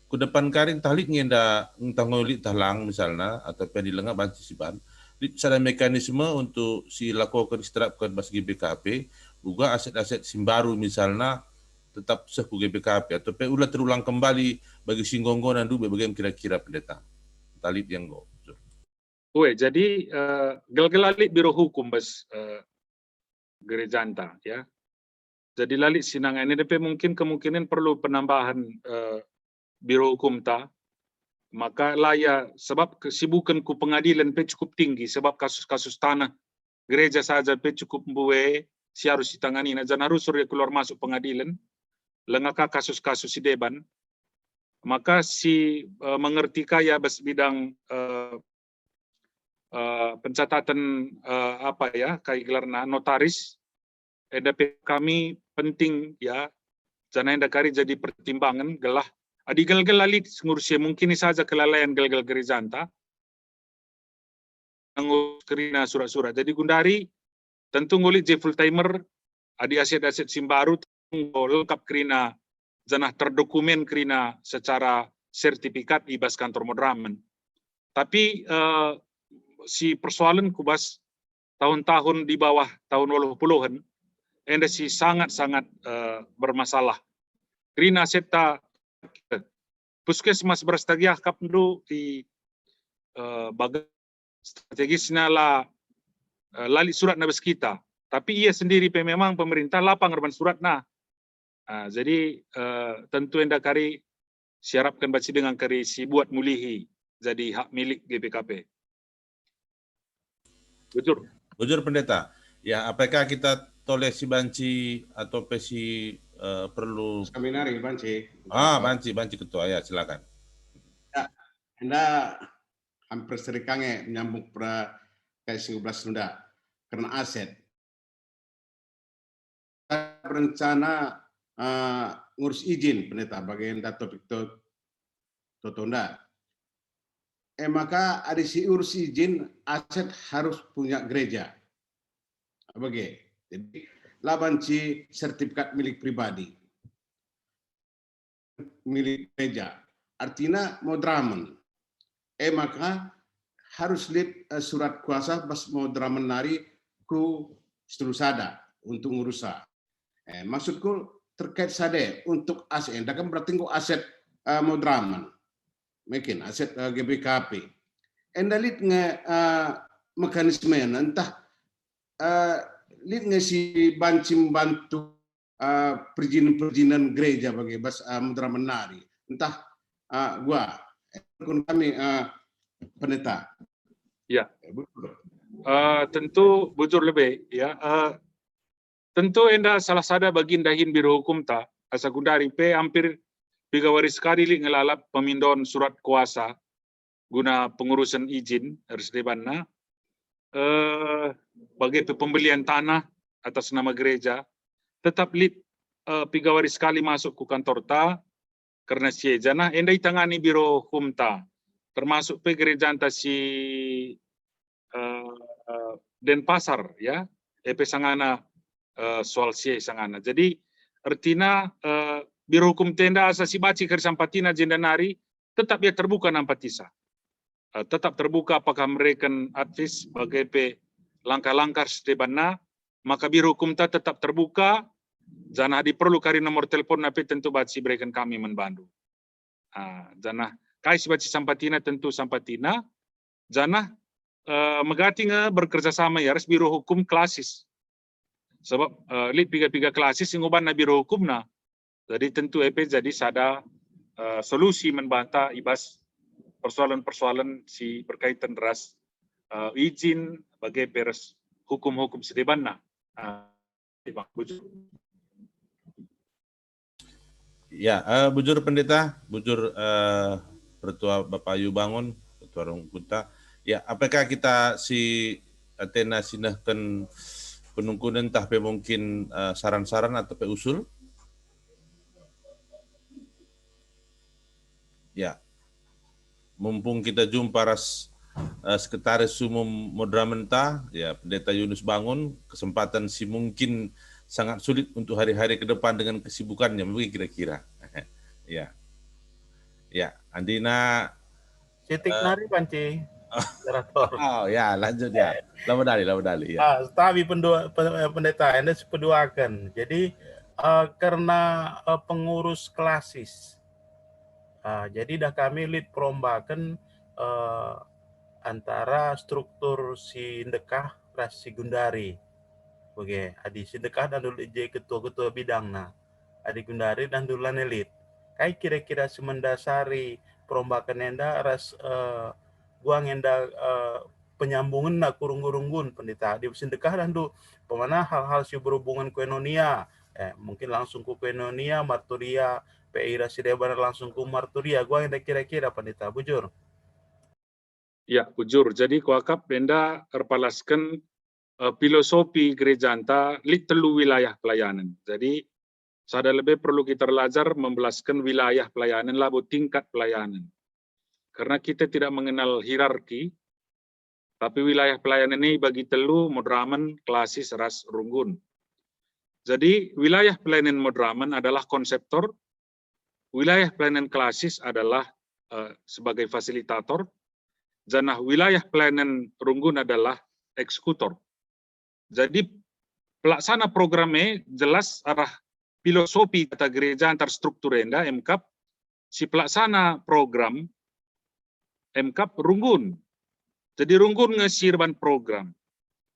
ke depan karing tahlik ngenda ngolit tahlang misalnya atau penilengah antisipan ada mekanisme untuk si lakukan diterapkan bagi GBKP juga aset-aset simbaru misalnya tetap seku GBKP atau ulah terulang kembali bagi singgonggo dan dulu bagaimana kira-kira pendeta talib yang go. Jadi gel-gelalit biro hukum bas gerejanta ya. Jadi lalit sinangan ini mungkin kemungkinan perlu penambahan biro hukum ta. Maka laya sebab kesibukan ku pengadilan pe cukup tinggi sebab kasus-kasus tanah gereja saja pe cukup buwe si harus ditangani nah jangan harus suruh keluar masuk pengadilan lengaka kasus-kasus si deban maka si mengerti kaya bas bidang pencatatan apa ya kayak gelarna notaris EDP kami penting ya jangan endakari jadi pertimbangan gelah adi gel-gel lalit ngurusi mungkin saja kelalaian gel-gel gerejanta ngurus kerina surat-surat. Jadi gundari tentu ngulit je full timer adi aset-aset simbaru lengkap kerina janah terdokumen kerina secara sertifikat ibas kantor modramen. Tapi si persoalan kubas tahun-tahun di bawah tahun 80-an enda si sangat-sangat bermasalah. Kerina seta puskesmas berastagiah kapnu di bagai strategisnya lah lali surat na bes kita. Tapi ia sendiri memang pemerintah lapang reban surat na. Jadi tentu enda kari siarapkan baca dengan kari si buat mulihi jadi hak milik GPKP. Bujur. Bujur pendeta. Ya, apakah kita toleh si banci atau pesi perlu Seminari banci. banci ketua ya, silakan. Ya, Anda hampir serikange menyambung pra KS 11 Sunda karena aset. Berencana ngurus izin pendeta bagian topik Totunda. Maka ada si urus izin aset harus punya gereja. Bagi. Jadi labanci sertifikat milik pribadi. Milik gereja. Artinya modramen. Maka harus lihat surat kuasa pas modramen nari ku seterusada untuk ngurusa. Maksudku terkait sade untuk aset. Dah kan berarti aset modramen. Mungkin aset GBKP. Enda lihat mekanisme entah lihat nggak si banci membantu perizinan gereja bagi bas mudra menari entah gua kami pendeta ya tentu bujur lebih ya tentu enda salah sada bagindahin biro hukum ta asa gundari pe hampir 3 waris sekali li ngelalap pemindon surat kuasa guna pengurusan izin RSD-banna bagi pembelian tanah atas nama gereja, tetap lid 3 waris sekali masuk ke kantor ta, karena si jana endai tangani biro humta, termasuk pe gereja anta si Denpasar ya, sangana soal si sangana. Jadi artinya biro hukum tenda asa si baci kersampatina jendanari tetap dia terbuka nampatisa. Tetap terbuka apakah mereka advis sebagai langkah-langkah sedebanna, maka biro hukum tetap terbuka, jangan diperlu kari nomor telepon, tapi tentu baci berikan kami membantu. Jangan kais baci sampatina tentu sampatina, jangan megati bekerja sama ya, res biro hukum klasis. Sebab lip piga-piga klasis ngoban na biro hukum na, jadi tentu jadi sada solusi membantah ibas persoalan-persoalan si berkaitan deras izin bagi peres hukum-hukum sedebanna. Ya, bujur pendeta, bujur Pertua Bapak Ayu Bangun, Ketua Rung Kunta. Ya, apakah kita si Athena sinahkan penungkunan tah pe mungkin saran-saran atau pe usul? Ya. Mumpung kita jumpa Sekretaris Umum Modramenta, ya Pendeta Yunus Bangun, kesempatan si mungkin sangat sulit untuk hari-hari ke depan dengan kesibukannya, mungkin kira-kira. Ya, ya, Andina. Sitik nari panci. Oh ya, lanjut ya. Lama dali. Ya. Tapi pendeta, Anda sepeduakan. Jadi karena pengurus klasis. Jadi dah kami lead perombakan antara struktur si Ndekah ras si Gundari. Oke, adi si Ndekah dan dulu je ketua-ketua bidang na. Adi Gundari dan dulu elit. Kai kira-kira semendasari perombakan enda ras guang enda penyambungan na kurung-kurunggun pendeta di Ndekah dan dulu pemana hal-hal si berhubungan koinonia. Mungkin langsung ke koinonia, marturia, PI Rasideban langsung ke marturia. Gua yang kira-kira pendeta bujur. Ya, bujur. Jadi kuakap benda terpalaskan filosofi gereja anta lit telu wilayah pelayanan. Jadi sada lebih perlu kita belajar membelaskan wilayah pelayanan labu tingkat pelayanan. Karena kita tidak mengenal hierarki, tapi wilayah pelayanan ini bagi telu modramen, klasis, ras, runggun. Jadi wilayah pelayanan modramen adalah konseptor, wilayah pelayanan klasis adalah sebagai fasilitator, dan wilayah pelayanan runggun adalah eksekutor. Jadi pelaksana programnya jelas arah filosofi kata gereja antar struktur enda MKAP, si pelaksana program MKAP runggun. Jadi runggun ngesirban program.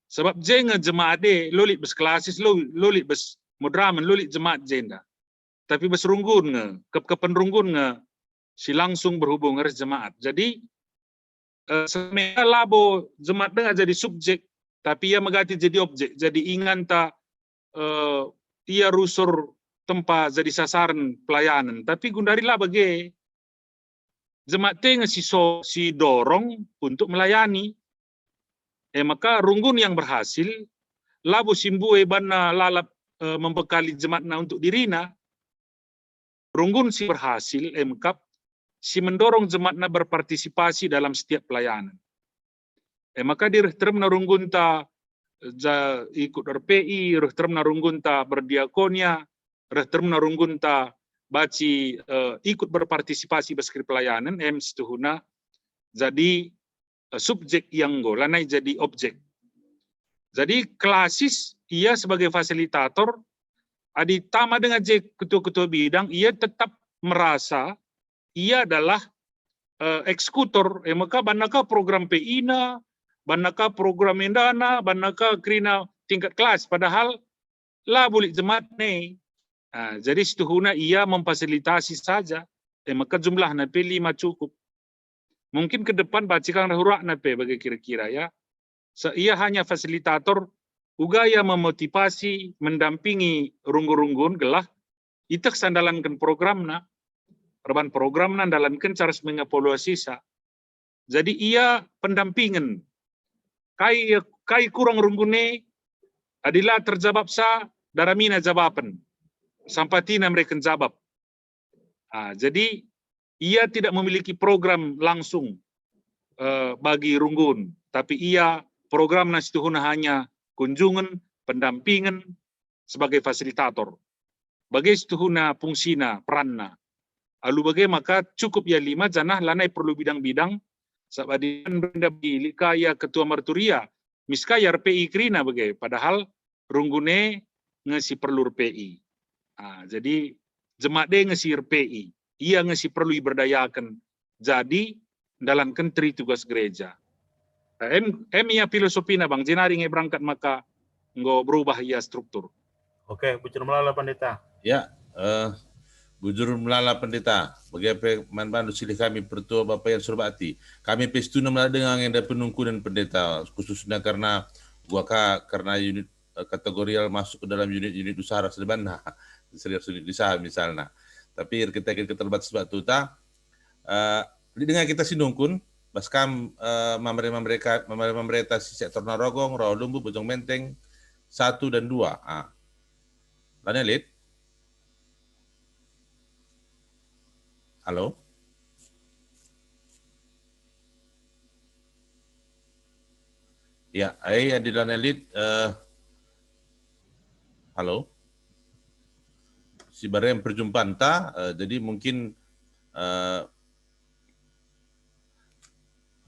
Sebab jenga jemaat de lolit bes klasis lolit bes mudraman lolit jemaat jenda. Tapi bes runggun nge kepen runggun nge si langsung berhubung harus jemaat. Jadi semua labo jemaat dengan jadi subjek tapi ia megati jadi objek. Jadi ingan ta ia rusur tempat jadi sasaran pelayanan. Tapi gundari lah bagi jemaat tengah si dorong untuk melayani. Maka runggun yang berhasil, labu simbue bana lalap membekali jemaatna untuk dirina. Runggun si berhasil, maka si mendorong jemaatna berpartisipasi dalam setiap pelayanan. Maka di rehtermna runggun ta ikut RPI, rehtermna runggun ta berdiakonia, rehtermna runggun ta baci ikut berpartisipasi beskri pelayanan, setuhuna jadi subjek yang lanai jadi objek. Jadi klasis ia sebagai fasilitator, aditama dengan ketua-ketua bidang, ia tetap merasa ia adalah eksekutor. Maka banaka program PINA, banaka program Mendana, banaka krina tingkat kelas. Padahal lah boleh jemaat nih. Jadi setuhuna ia memfasilitasi saja. Maka jumlah napi 5 cukup. Mungkin ke depan bacikan rahurak nape bagi kira-kira ya. Ia hanya fasilitator, ugaya memotivasi, mendampingi runggun-runggun gelah, itu sandalankan programna, perban programna dalankan cara mengevaluasi sa. Jadi ia pendampingan. Kai kurang runggune, adilah terjawab sa, daramina jawaban. Sampatina mereka jawab. Jadi ia tidak memiliki program langsung bagi runggun, tapi ia program nastituhuna hanya kunjungan, pendampingan sebagai fasilitator. Bagai situhuna fungsina, peranna. Lalu bagai maka cukup ya 5 janah lanai perlu bidang-bidang sabadian benda kaya ketua marturia, miskaya RPI krina bagai, padahal runggune ngesi perlu RPI. Jadi jemaat de ngesi RPI. Ia ngesi perlu berdayakan. Jadi dalam kentri tugas gereja. Ya filosofi na bang, jenari berangkat maka nggak berubah ia struktur. Oke, Bujur Melala Pendeta. Ya, Bujur Melala Pendeta, bagaimana manbandu silih kami pertua Bapak yang Surbati. Kami pestuna dengan yang penungku dan pendeta, khususnya karena karena unit kategorial masuk ke dalam unit usaha sedebana, serius unit usaha misalnya. Tapi kita terbatas sebab itu dengan kita sinungkun baskam mereka si sektor Narogong, Rawalumbu, Bojong Menteng 1 dan 2. Lana Lid. Halo. Ya, di Lana Lid. Halo. Si bareng perjumpaan jadi mungkin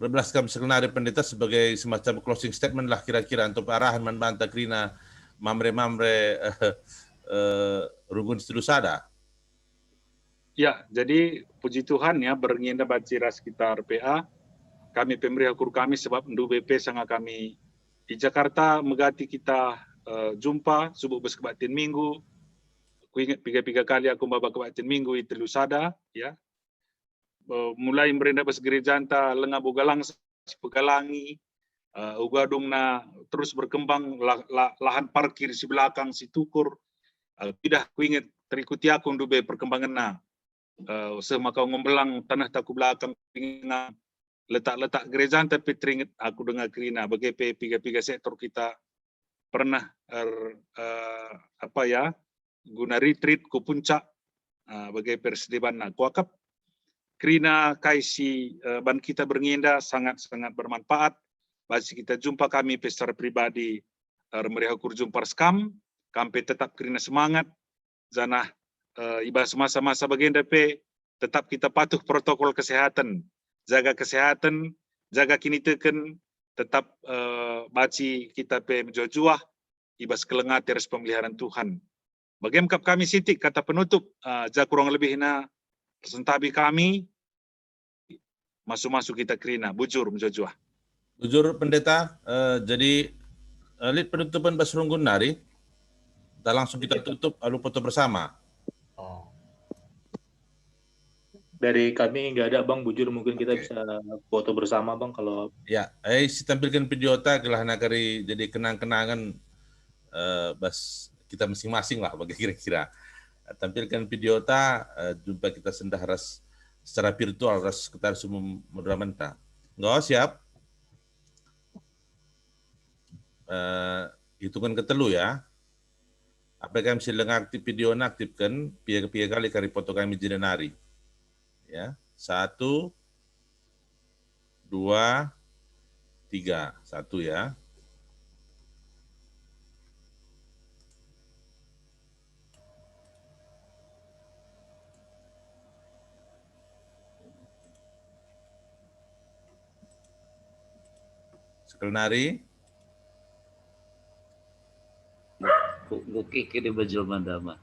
berbelaskan sekenari pendeta sebagai semacam closing statement lah kira-kira untuk arahan manbanta krina mamre rugun sedusada. Ya, jadi puji Tuhan ya berngenda bacira sekitar PA kami pemberi akur kami sebab ndu BP sangat kami di Jakarta megati kita jumpa subuh beskebatin minggu. Aku ingat 3 kali aku babak kebatin minggu itu lusada ya. Mulai merenda bas gereja anta lenga bogalang pegalangi ugadungna terus berkembang lahan parkir si belakang si tukur tidak ku ingat terikuti aku ndube perkembanganna semaka ngombelang tanah taku belakang pingan letak gereja anta teringat aku dengar krina bagi piga sektor kita pernah guna retreat ke puncak bagi persediaan kuakap krina kaisi ban kita berngenda sangat bermanfaat bagi kita jumpa kami secara pribadi mereka kurjumpa skam kami tetap krina semangat zanah ibas masa-masa bagian DP tetap kita patuh protokol kesehatan jaga kesehatan jaga kini teken tetap baci kita menjuah ibas kelengat teres pemeliharaan Tuhan. Bagaimana kami sitik kata penutup kurang lebih persentabi kami masuk kita krina bujur menjuah. Bujur Pendeta, jadi lead penutupan Basrunggun Nari, kita langsung kita tutup lalu foto bersama. Oh. Dari kami nggak ada Bang, bujur mungkin kita bisa foto bersama Bang kalau Ya, si tampilkan video ta kelah nagari jadi kenang-kenangan bas kita masing-masing lah bagi kira-kira. Tampilkan video ta jumpa kita sendah ras secara virtual ras kita semua moderamen ta. Nggak siap? Hitungan ketelu ya. Apa kami silang aktif video na aktifkan pia kali kari foto kami jenenari. Ya, 1, 2, 3, 1 ya. Sekali nari. Gue kiki di baju mandama.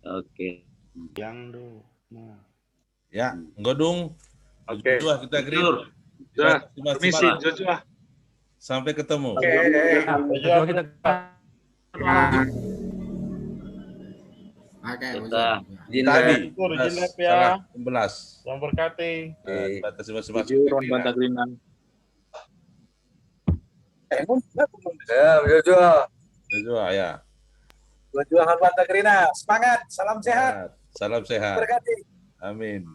Oke. yang do. Ya, ngodung. Oke. Kita kirim. Sudah, permisi Joshua. Sampai ketemu. Oke. Joshua kita Oke, Kita Tadi, Jinlep salah ya. 11. Yang berkati. Batas masing-masing. Bujur Ron Bantagrinan. Joshua ya. Perjuangan Bantagrinan. Semangat, salam sehat. Salam sehat. Berkati. Amin.